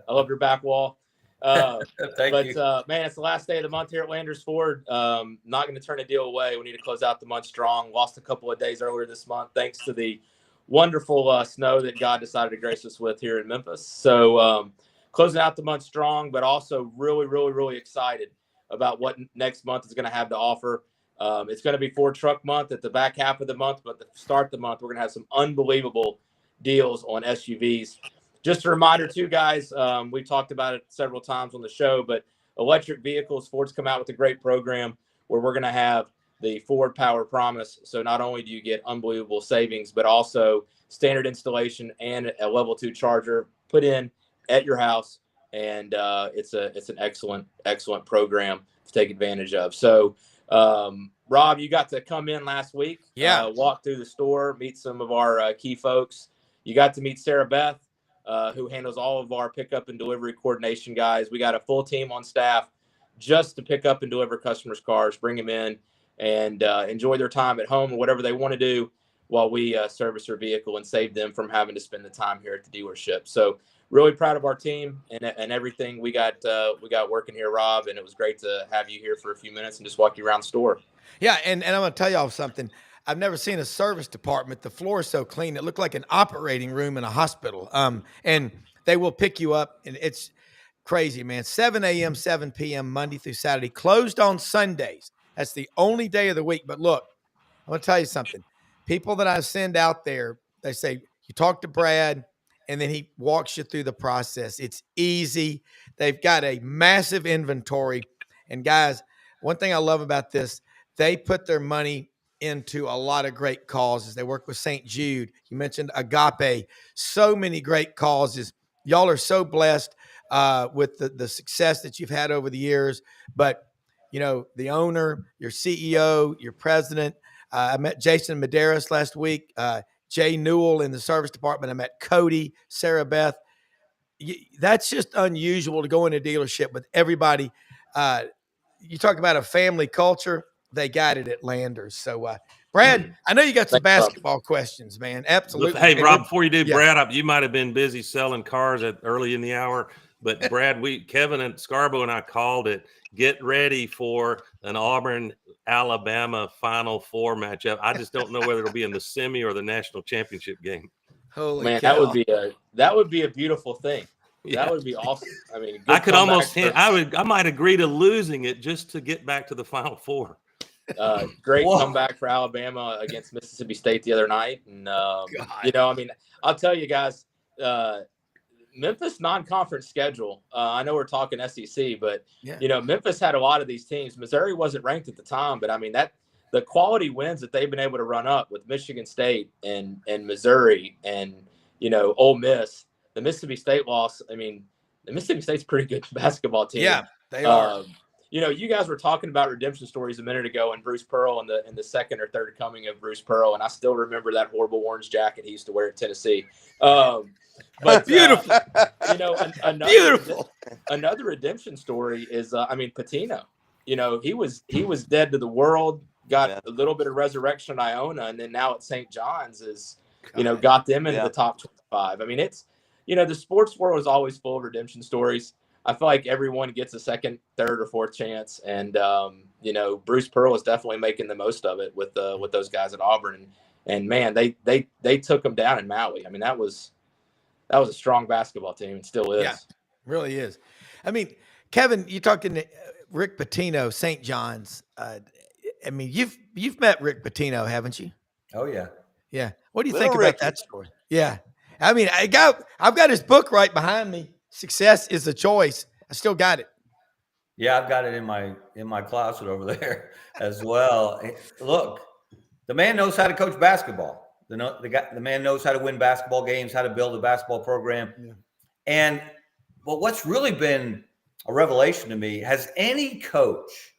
I love your back wall. Thank you. Man, it's the last day of the month here at Landers Ford. Not going to turn a deal away. We need to close out the month strong. Lost a couple of days earlier this month thanks to the wonderful snow that God decided to grace us with here in Memphis. So closing out the month strong, but also really, really, really excited about what next month is going to have to offer. It's going to be Ford Truck Month at the back half of the month, but to start the month, we're going to have some unbelievable deals on SUVs. Just a reminder, too, guys, we've talked about it several times on the show, but electric vehicles, Ford's come out with a great program where we're going to have the Ford Power Promise. So not only do you get unbelievable savings, but also standard installation and a level 2 charger put in at your house. And it's an excellent program to take advantage of. So, Rob, you got to come in last week, walk through the store, meet some of our key folks. You got to meet Sarah Beth, who handles all of our pickup and delivery coordination guys. We got a full team on staff just to pick up and deliver customers' cars, bring them in and enjoy their time at home or whatever they want to do while we service their vehicle and save them from having to spend the time here at the dealership. So really proud of our team and everything we got working here, Rob. And it was great to have you here for a few minutes and just walk you around the store. Yeah, and I'm going to tell y'all something. I've never seen a service department. The floor is so clean. It looked like an operating room in a hospital. And they will pick you up, and it's crazy, man. 7 a.m., 7 p.m., Monday through Saturday, closed on Sundays. That's the only day of the week. But look, I'm going to tell you something. People that I send out there, they say, you talk to Brad, and then he walks you through the process. It's easy. They've got a massive inventory. And guys, one thing I love about this, they put their money into a lot of great causes. They work with St. Jude. You mentioned Agape. So many great causes. Y'all are so blessed with the success that you've had over the years. But, you know, the owner, your CEO, your president, I met Jason Medeiros last week, Jay Newell in the service department. I met Cody, Sarah Beth. That's just unusual to go in a dealership with everybody. You talk about a family culture. They got it at Landers. So, Brad, I know you got some basketball questions, man. Absolutely. Hey, Rob, before you do, yeah. Brad, you might have been busy selling cars early in the hour, but Brad, Kevin and Scarborough and I called it. Get ready for an Auburn-Alabama Final Four matchup. I just don't know whether it'll be in the semi or the national championship game. Holy man, cow. that would be a beautiful thing. Yeah. That would be awesome. I mean, I could almost I might agree to losing it just to get back to the Final Four. Great comeback for Alabama against Mississippi State the other night. And, you know, I mean, I'll tell you guys, Memphis non-conference schedule. I know we're talking SEC, but, you know, Memphis had a lot of these teams. Missouri wasn't ranked at the time, but, I mean, the quality wins that they've been able to run up with Michigan State and Missouri and, you know, Ole Miss, the Mississippi State loss. I mean, the Mississippi State's a pretty good basketball team. Yeah, they are. You know, you guys were talking about redemption stories a minute ago, and Bruce Pearl and the second or third coming of Bruce Pearl, and I still remember that horrible orange jacket he used to wear at Tennessee. But beautiful, you know, another redemption story is, I mean, Pitino. You know, he was dead to the world, got a little bit of resurrection at Iona, and then now at St. John's is, you know, got them into the top 25. I mean, it's, you know, the sports world is always full of redemption stories. I feel like everyone gets a second, third, or fourth chance, and you know, Bruce Pearl is definitely making the most of it with those guys at Auburn, and man, they took them down in Maui. I mean, that was a strong basketball team, and still is. Yeah, really is. I mean, Kevin, you're talking to Rick Pitino, St. John's. I mean, you've met Rick Pitino, haven't you? Oh yeah, yeah. What do you think about that story? Yeah, I mean, I've got his book right behind me. Success is a choice. I still got it. Yeah, I've got it in my closet over there as well. Look, the man knows how to coach basketball. The man knows how to win basketball games, how to build a basketball program. Yeah. But what's really been a revelation to me, has any coach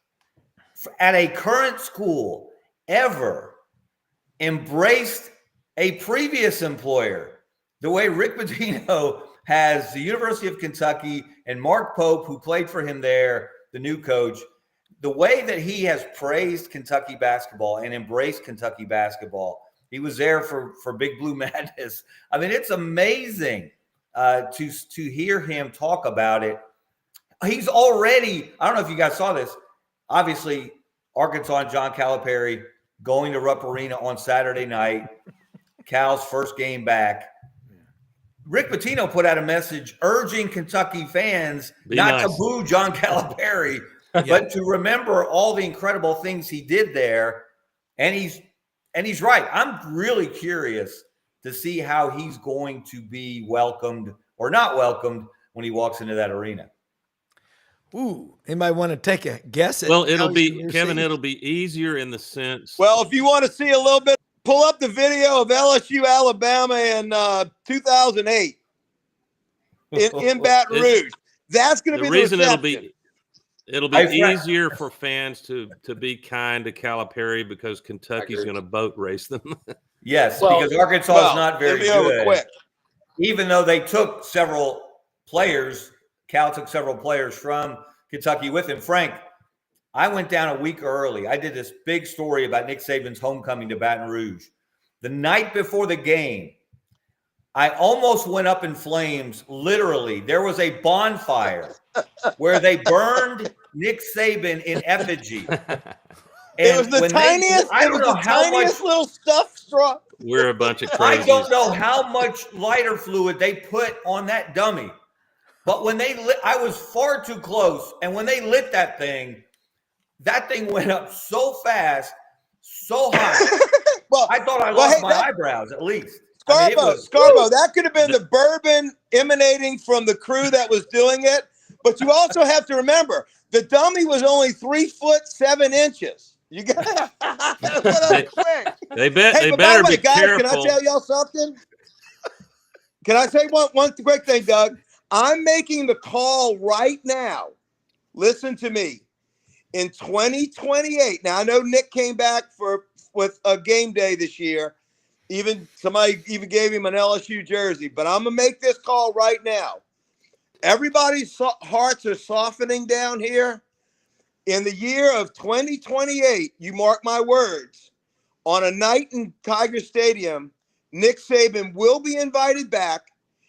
at a current school ever embraced a previous employer the way Rick Pitino has the University of Kentucky and Mark Pope, who played for him there, the new coach, the way that he has praised Kentucky basketball and embraced Kentucky basketball. He was there for Big Blue Madness. I mean, it's amazing to hear him talk about it. He's already, I don't know if you guys saw this, obviously Arkansas and John Calipari going to Rupp Arena on Saturday night, Cal's first game back. Rick Pitino put out a message urging Kentucky fans to boo John Calipari, but to remember all the incredible things he did there. And he's right. I'm really curious to see how he's going to be welcomed or not welcomed when he walks into that arena. Ooh, anybody want to take a guess at? Well, it'll be Kevin. It'll be easier in the sense. Well, if you want to see a little bit, pull up the video of LSU Alabama in 2008 in Baton Rouge. That's going to be the reason reception. It'll be easier for fans to be kind to Calipari because Kentucky's going to boat race them. Yes, because Arkansas is not very good. Quick. Even though they took several players, Cal took several players from Kentucky with him. Frank, I went down a week early. I did this big story about Nick Saban's homecoming to Baton Rouge. The night before the game, I almost went up in flames. Literally, there was a bonfire where they burned Nick Saban in effigy. It was the when tiniest. I It was don't know the how tiniest much. little stuffed straw. We're a bunch of I crazies. don't know how much lighter fluid they put on that dummy, but when they lit, I was far too close, and when they lit that thing went up so fast, so high. Well, I thought I well, lost hey, my eyebrows at least. Scarbo, that could have been the bourbon emanating from the crew that was doing it. But you also have to remember, the dummy was only 3'7". You got quick. They bet Hey, they but by better the way, be guys, careful. can I tell y'all something? Can I say one quick thing, Doug? I'm making the call right now. Listen to me. In 2028, now I know Nick came back with a game day this year. Somebody even gave him an LSU jersey, but I'm gonna make this call right now. Everybody's hearts are softening down here. In the year of 2028, you mark my words, on a night in Tiger Stadium, Nick Saban will be invited back.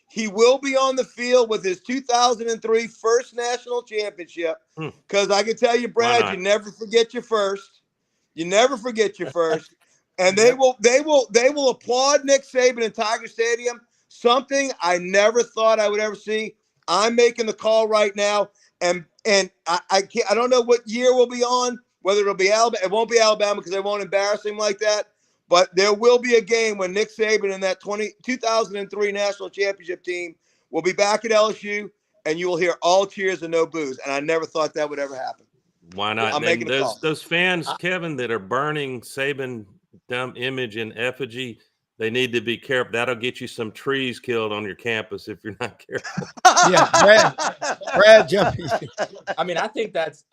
He will be on the field with his 2003 first national championship. Because I can tell you, Brad, you never forget your first. You never forget your first. And they will applaud Nick Saban in Tiger Stadium. Something I never thought I would ever see. I'm making the call right now, and I don't know what year we'll be on. Whether it'll be Alabama, it won't be Alabama because they won't embarrass him like that. But there will be a game when Nick Saban and that 2003 national championship team will be back at LSU, and you will hear all cheers and no boos. And I never thought that would ever happen. Why not? I'm making a call. Those fans, Kevin, that are burning Saban dumb image in effigy, they need to be careful. That'll get you some trees killed on your campus if you're not careful. Yeah, Brad, jump. I mean, I think that's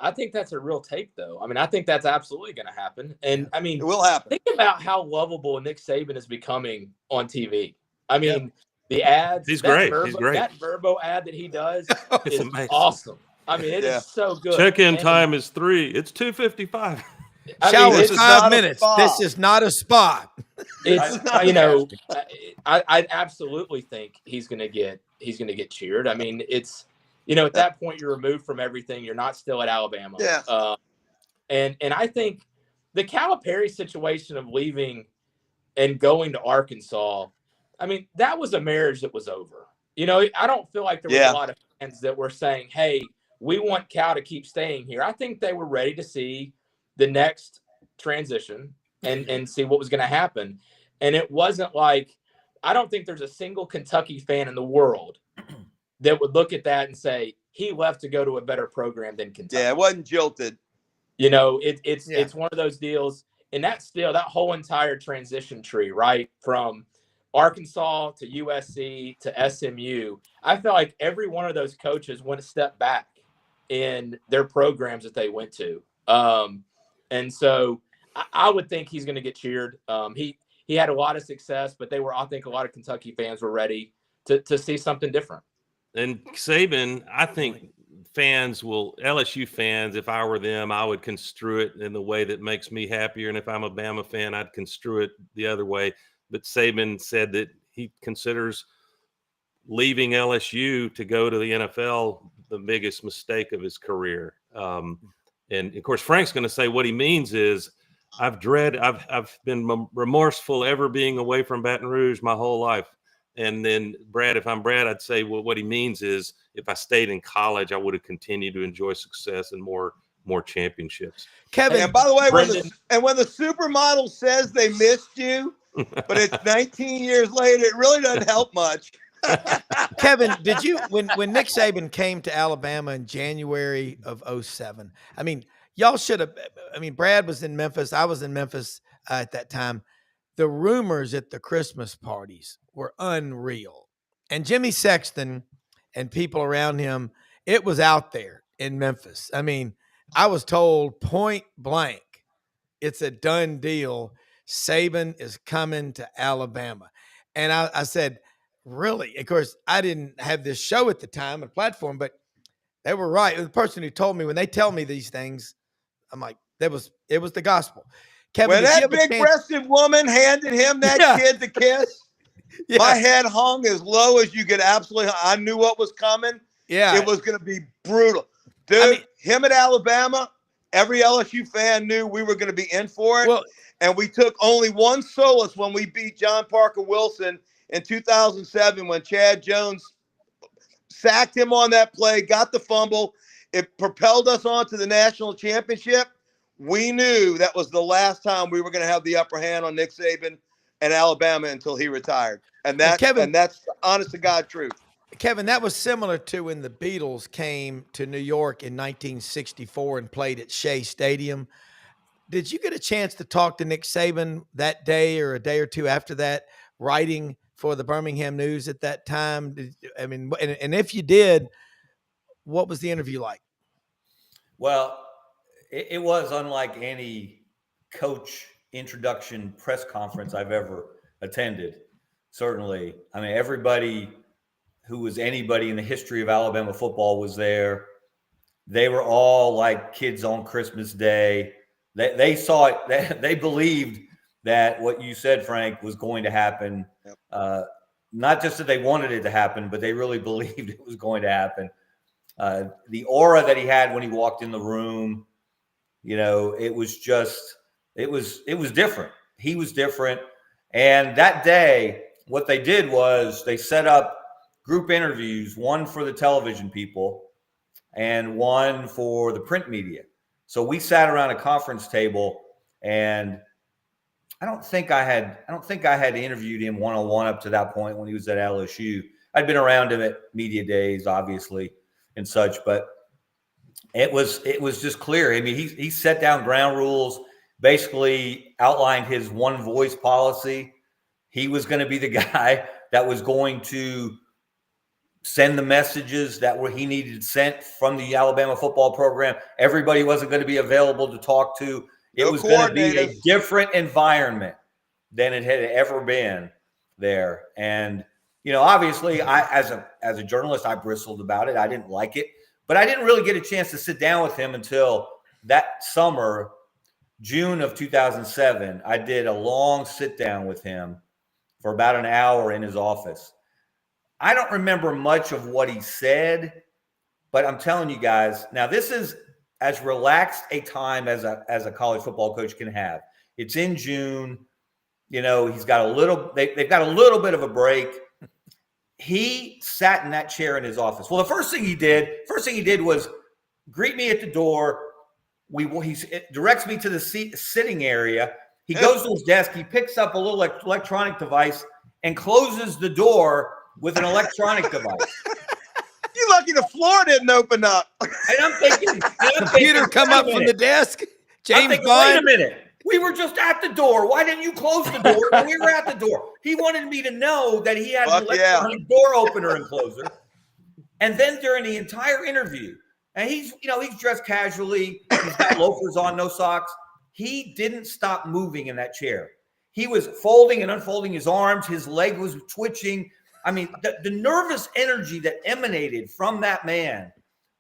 a real take, though. I mean, I think that's absolutely going to happen. And I mean, it will happen. Think about how lovable Nick Saban is becoming on TV. I mean, the ads. He's great. He's great. That Verbo ad that he does is amazing. Awesome. I mean, it is so good. Check-in time is 3. It's 2:55. Shower is 5 minutes. This is not a spa. It's I absolutely think he's gonna get cheered. I mean, it's at that point you're removed from everything. You're not still at Alabama. Yeah. And I think the Calipari situation of leaving and going to Arkansas, I mean, that was a marriage that was over. I don't feel like there was a lot of fans that were saying, "Hey, we want Cal to keep staying here." I think they were ready to see the next transition and see what was going to happen. And it wasn't like, I don't think there's a single Kentucky fan in the world that would look at that and say he left to go to a better program than Kentucky. Yeah, it wasn't jilted. It's one of those deals. And that whole entire transition tree, right, from Arkansas to USC to SMU, I felt like every one of those coaches went a step back in their programs that they went to. And so I would think he's going to get cheered. He had a lot of success, but I think a lot of Kentucky fans were ready to see something different. And Saban, I think LSU fans, if I were them, I would construe it in the way that makes me happier. And if I'm a Bama fan, I'd construe it the other way. But Saban said that he considers leaving LSU to go to the NFL the biggest mistake of his career. And of course, Frank's going to say what he means is, I've been remorseful ever being away from Baton Rouge my whole life. And then Brad, if I'm Brad, I'd say, well, what he means is, if I stayed in college, I would have continued to enjoy success and more championships. Kevin, and by the way, when the supermodel says they missed you, but it's 19 years later, it really doesn't help much. Kevin, did you when Nick Saban came to Alabama in January of 2007? I mean, y'all should have. I mean, Brad was in Memphis. I was in Memphis at that time. The rumors at the Christmas parties were unreal, and Jimmy Sexton and people around him, it was out there in Memphis. I mean, I was told point blank, it's a done deal. Saban is coming to Alabama, and I said, really? Of course, I didn't have this show at the time, a platform, but they were right. The person who told me, when they tell me these things, I'm like, it was the gospel. Kevin, when that big-breasted woman handed him that kid to kiss, my head hung as low as you could absolutely. I knew what was coming. Yeah, it was going to be brutal, dude. I mean, him at Alabama every LSU fan knew we were going to be in for it. Well, And we took only one solace when we beat John Parker Wilson in 2007 when Chad Jones sacked him on that play, got the fumble. It propelled us on to the national championship. We knew that was the last time we were going to have the upper hand on Nick Saban and Alabama until he retired. And that's the honest to God truth. Kevin, that was similar to when the Beatles came to New York in 1964 and played at Shea Stadium. Did you get a chance to talk to Nick Saban that day or a day or two after that, writing for the Birmingham News at that time? And if you did, what was the interview like? Well, it was unlike any coach introduction press conference I've ever attended. Certainly. I mean, everybody who was anybody in the history of Alabama football was there. They were all like kids on Christmas Day. They saw it. They believed that what you said, Frank, was going to happen. Yep. Not just that they wanted it to happen, but they really believed it was going to happen. The aura that he had when he walked in the room, it was different. He was different. And that day, what they did was they set up group interviews, one for the television people and one for the print media. So we sat around a conference table, and I don't think I had interviewed him one-on-one up to that point when he was at LSU. I'd been around him at media days, obviously, and such, but it was just clear. I mean, he set down ground rules, basically outlined his one voice policy. He was going to be the guy that was going to send the messages that he needed sent from the Alabama football program. Everybody wasn't going to be available to talk to. It was going to be a different environment than it had ever been there. And, obviously as a journalist, I bristled about it. I didn't like it, but I didn't really get a chance to sit down with him until that summer, June of 2007. I did a long sit down with him for about an hour in his office. I don't remember much of what he said, but I'm telling you guys, now this is as relaxed a time as a college football coach can have. It's in June. He's got they've got a little bit of a break. He sat in that chair in his office. Well, the first thing he did was greet me at the door. He directs me to the sitting area. He goes to his desk. He picks up a little electronic device and closes the door with an electronic device. You're lucky the floor didn't open up. And I'm thinking, computer come up from the desk. James Bond. Wait a minute. We were just at the door. Why didn't you close the door when we were at the door? He wanted me to know that he had an electronic door opener and closer. And then during the entire interview, and he's dressed casually. He's got loafers on, no socks. He didn't stop moving in that chair. He was folding and unfolding his arms. His leg was twitching. I mean, the nervous energy that emanated from that man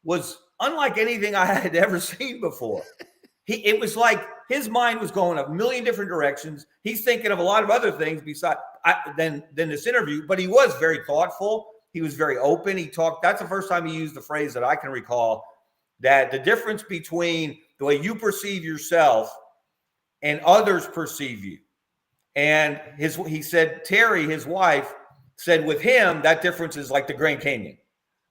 was unlike anything I had ever seen before. It was like his mind was going a million different directions. He's thinking of a lot of other things than this interview, but he was very thoughtful. He was very open. He talked. That's the first time he used the phrase that I can recall, that the difference between the way you perceive yourself and others perceive you. And he said, Terry, his wife, said with him, that difference is like the Grand Canyon.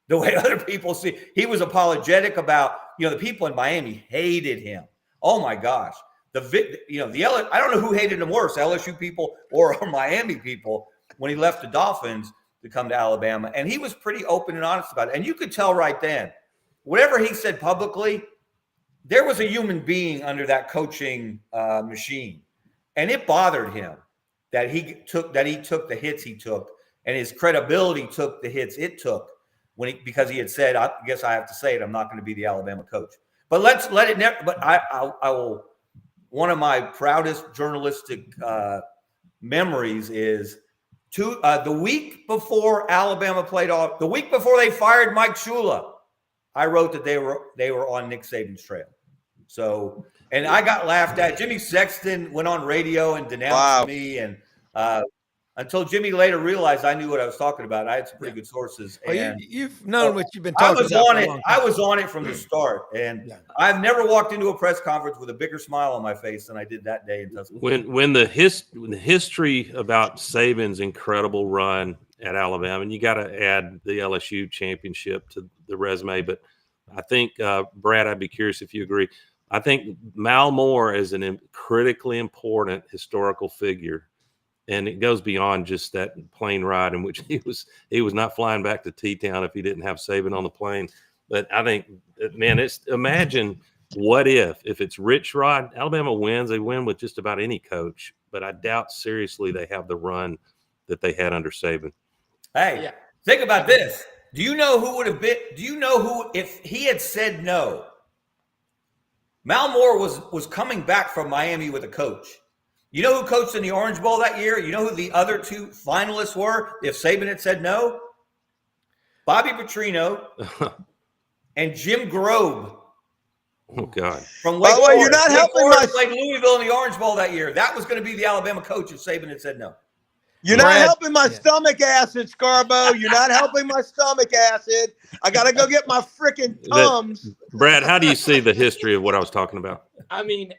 The way other people see, he was apologetic about, the people in Miami hated him. Oh my gosh. I don't know who hated him worse, LSU people or Miami people, when he left the Dolphins to come to Alabama. And he was pretty open and honest about it. And you could tell right then, whatever he said publicly, there was a human being under that coaching machine. And it bothered him that he took the hits he took, and his credibility took the hits it took because he had said, I guess I have to say it, I'm not going to be the Alabama coach. But I will. One of my proudest journalistic memories is the week before Alabama played off, the week before they fired Mike Shula, I wrote that they were on Nick Saban's trail. So, and I got laughed at. Jimmy Sexton went on radio and denounced me, and until Jimmy later realized I knew what I was talking about. I had some pretty good sources. Well, And you've known what you've been I talking was about. on for a it. long I time. was on it from the start, and Yeah. I've never walked into a press conference with a bigger smile on my face than I did that day in Tuscaloosa. When the history about Saban's incredible run at Alabama, and you got to add the LSU championship to the resume, but I think Brad, I'd be curious if you agree. I think Mal Moore is a critically important historical figure, and it goes beyond just that plane ride in which he was not flying back to T-Town if he didn't have Saban on the plane. But I think, man, imagine what if it's Rich Rod, Alabama wins, they win with just about any coach, but I doubt seriously they have the run that they had under Saban. Hey, think about this. Do you know who would have been? Do you know who, if he had said no? Mal Moore was coming back from Miami with a coach. You know who coached in the Orange Bowl that year? You know who the other two finalists were if Saban had said no? Bobby Petrino and Jim Grobe. Oh, God. From By Lake the way, you're Forest. not Lake helping Forest my- played Louisville in the Orange Bowl that year. That was going to be the Alabama coach if Saban had said no. You're not Brad- helping my stomach acid, Scarbo. You're not helping my stomach acid. I got to go get my freaking Tums. Brad, how do you see the history of what I was talking about? I mean,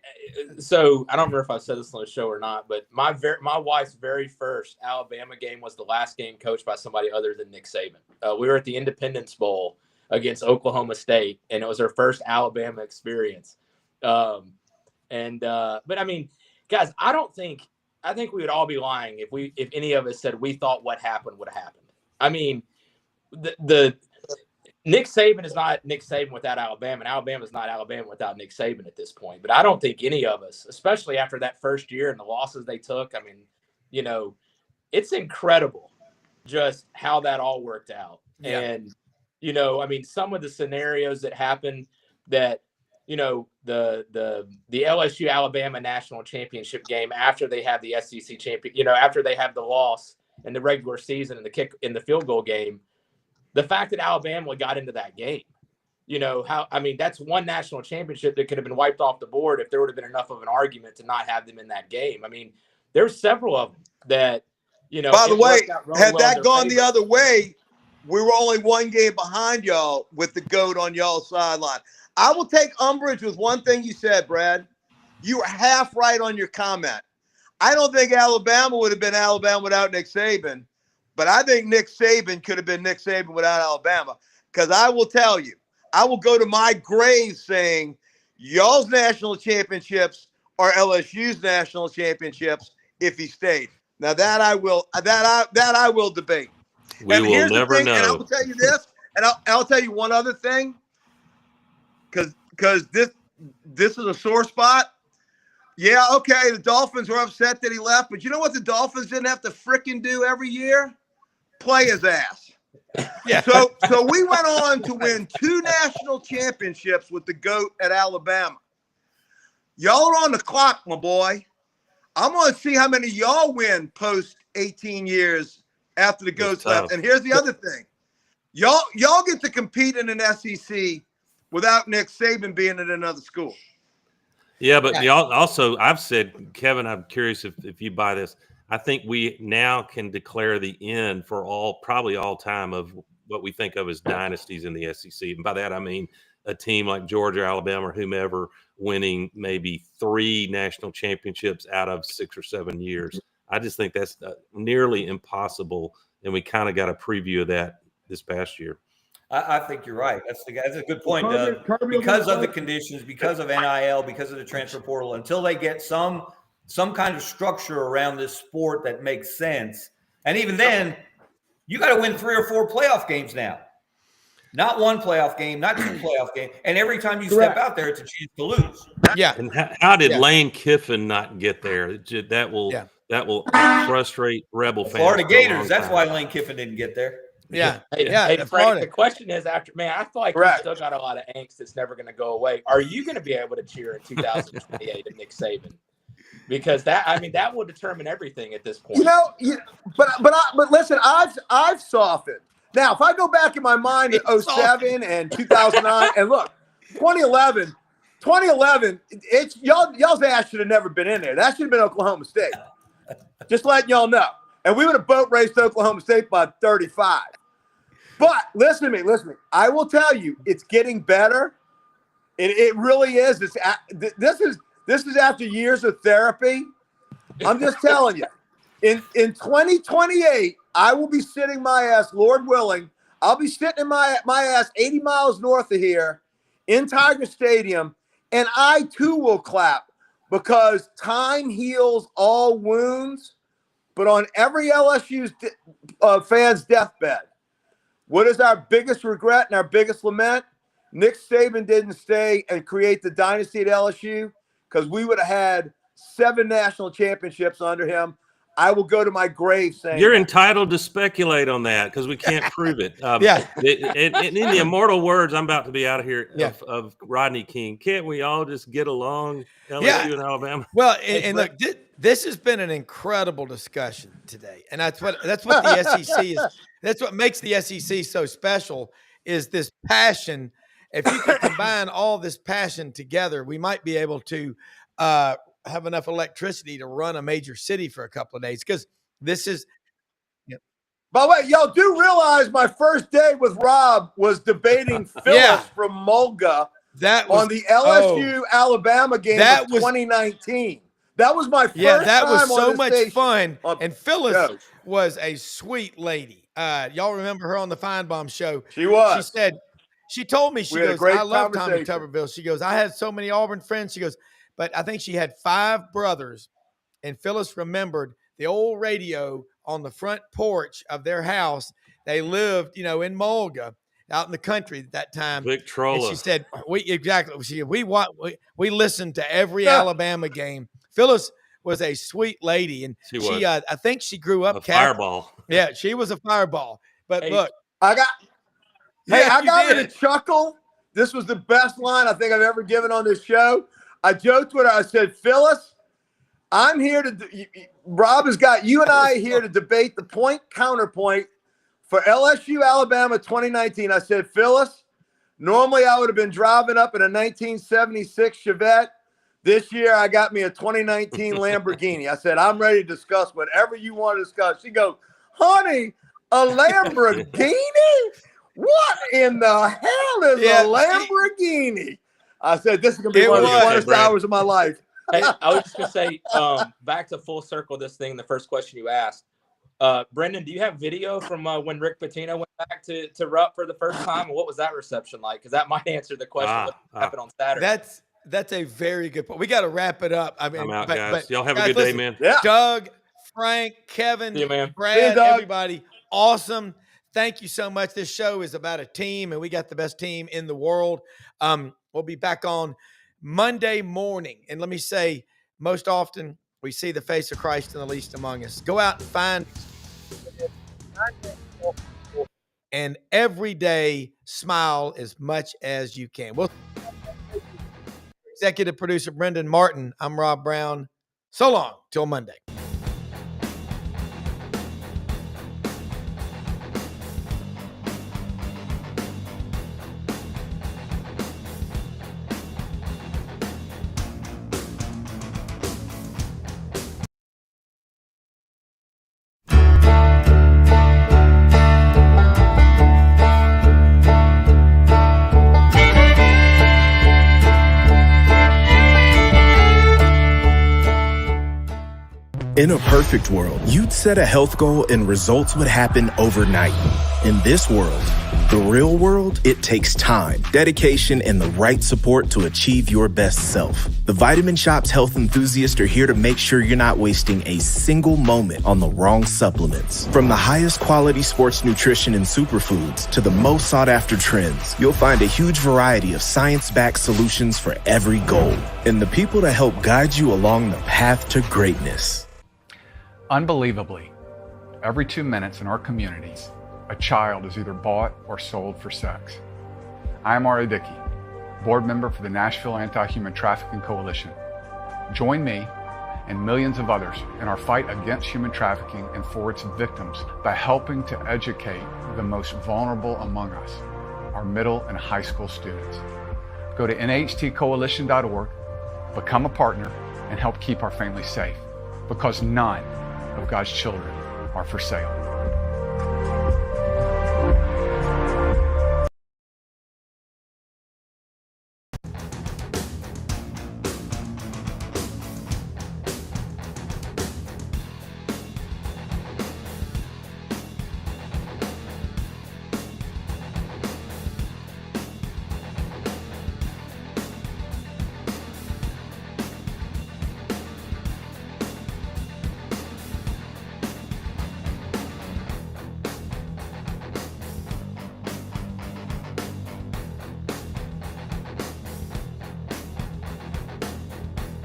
so I don't remember if I said this on the show or not, but my wife's very first Alabama game was the last game coached by somebody other than Nick Saban. We were at the Independence Bowl against Oklahoma State, and it was her first Alabama experience. But I mean, guys, I think we would all be lying if any of us said we thought what happened would have happened. I mean, the Nick Saban is not Nick Saban without Alabama, and Alabama is not Alabama without Nick Saban at this point. But I don't think any of us, especially after that first year and the losses they took, I mean, you know, it's incredible just how that all worked out. Yeah. And, you know, I mean, some of the scenarios that happened that, you know, the LSU Alabama national championship game after they have the SEC champion, you know, after they have the loss in the regular season and the kick in the field goal game, the fact that Alabama got into that game, you know, that's one national championship that could have been wiped off the board if there would have been enough of an argument to not have them in that game. I mean, there's several of them that, you know, By the way, had well that gone the other way, we were only one game behind y'all with the GOAT on y'all's sideline. I will take umbrage with one thing you said, Brad. You were half right on your comment. I don't think Alabama would have been Alabama without Nick Saban, but I think Nick Saban could have been Nick Saban without Alabama. Because I will tell you, I will go to my grave saying y'all's national championships are LSU's national championships if he stayed. Now that I will debate. We And will here's the never thing, And I know. will tell you this, and I'll tell you one other thing, because this is a sore spot. Yeah, okay, the Dolphins were upset that he left, but you know what the Dolphins didn't have to frickin' do every year? Play his ass. Yeah. So we went on to win 2 national championships with the GOAT at Alabama. Y'all are on the clock, my boy. I'm going to see how many y'all win post 18 years after the GOAT's left. And here's the other thing. Y'all get to compete in an SEC without Nick Saban being at another school. Yeah, but y'all also, I've said, Kevin, I'm curious if you buy this. I think we now can declare the end for probably all time of what we think of as dynasties in the SEC. And by that, I mean a team like Georgia, Alabama, or whomever winning maybe 3 national championships out of 6 or 7 years. I just think that's nearly impossible. And we kind of got a preview of that this past year. I think you're right. That's a good point, Doug. Because of the conditions, because of NIL, because of the transfer portal, until they get some kind of structure around this sport that makes sense. And even then, you got to win 3 or 4 playoff games now. Not 1 playoff game, not 2 playoff games. And every time you step out there, it's a chance to lose. Yeah. And how did Lane Kiffin not get there? That will frustrate Rebel fans. Florida for a long Gators. That's time. why Lane Kiffin didn't get there. Yeah. Hey, Frank, Florida. the question is I feel like you still got a lot of angst that's never going to go away. Are you going to be able to cheer in 2028 at Nick Saban? Because that will determine everything at this point. But listen, I've softened. Now, if I go back in my mind to 07 and 2009, and look, 2011, it's y'all's ass should have never been in there. That should have been Oklahoma State. Just letting y'all know. and we would have boat raced Oklahoma State by 35. But listen to me. I will tell you, it's getting better. It really is. This is after years of therapy. I'm just telling you. In 2028, I will be sitting my ass, Lord willing, I'll be sitting in my ass 80 miles north of here in Tiger Stadium, and I too will clap, because time heals all wounds. But on every LSU fan's deathbed, what is our biggest regret and our biggest lament? Nick Saban didn't stay and create the dynasty at LSU, because we would have had 7 national championships under him. I will go to my grave saying you're entitled to speculate on that, because we can't prove it. In the immortal words, I'm about to be out of here of Rodney King. Can't we all just get along, LSU and Alabama? Well, and look, this has been an incredible discussion today, and that's what the SEC is. That's what makes the SEC so special, is this passion. If you could combine all this passion together, we might be able to have enough electricity to run a major city for a couple of days, because this is. By the way, y'all do realize my first day with Rob was debating Phyllis from Mulga on the LSU Alabama game of 2019. That was my first time. That was so on much station. fun. And Phyllis was a sweet lady. Y'all remember her on the Feinbaum show? She was. She told me, she goes, I love Tommy conversation. Tuberville. She goes, I had so many Auburn friends. She goes, but I think she had 5 brothers. And Phyllis remembered the old radio on the front porch of their house. They lived, in Mulga, out in the country at that time. Victrola. And she said, we listened to every Alabama game. Phyllis was a sweet lady, and she I think she grew up fireball. Yeah, she was a fireball. But look, I got her to chuckle. This was the best line I think I've ever given on this show. I joked with her. I said, Phyllis, I'm here Rob has got you and I here to debate the point counterpoint for LSU Alabama 2019. I said, Phyllis, normally I would have been driving up in a 1976 Chevette. This year I got me a 2019 Lamborghini. I said, I'm ready to discuss whatever you want to discuss. She goes, honey, a Lamborghini? What in the hell is a Lamborghini? I said, this is going to be one of the funnest hours of my life. Hey, I was just going to say, back to full circle this thing, the first question you asked. Brendan, do you have video from when Rick Pitino went back to Rupp for the first time? And what was that reception like? Because that might answer the question what happened on Saturday. That's a very good point. We got to wrap it up. I mean, I'm out, guys. Y'all have a good day, man. Yeah. Doug, Frank, Kevin, Brad, everybody, awesome. Thank you so much. This show is about a team, and we got the best team in the world. We'll be back on Monday morning. And let me say, most often we see the face of Christ in the least among us. Go out and find and every day smile as much as you can. Well, executive producer Brendan Martin, I'm Rob Brown. So long till Monday. In a perfect world, you'd set a health goal and results would happen overnight. In this world, the real world, it takes time, dedication, and the right support to achieve your best self. The Vitamin Shoppe health enthusiasts are here to make sure you're not wasting a single moment on the wrong supplements. From the highest quality sports nutrition and superfoods to the most sought after trends, you'll find a huge variety of science-backed solutions for every goal. And the people to help guide you along the path to greatness. Unbelievably, every 2 minutes in our communities, a child is either bought or sold for sex. I am Ari Dickey, board member for the Nashville Anti-Human Trafficking Coalition. Join me and millions of others in our fight against human trafficking and for its victims by helping to educate the most vulnerable among us, our middle and high school students. Go to nhtcoalition.org, become a partner, and help keep our families safe, because none of God's children are for sale.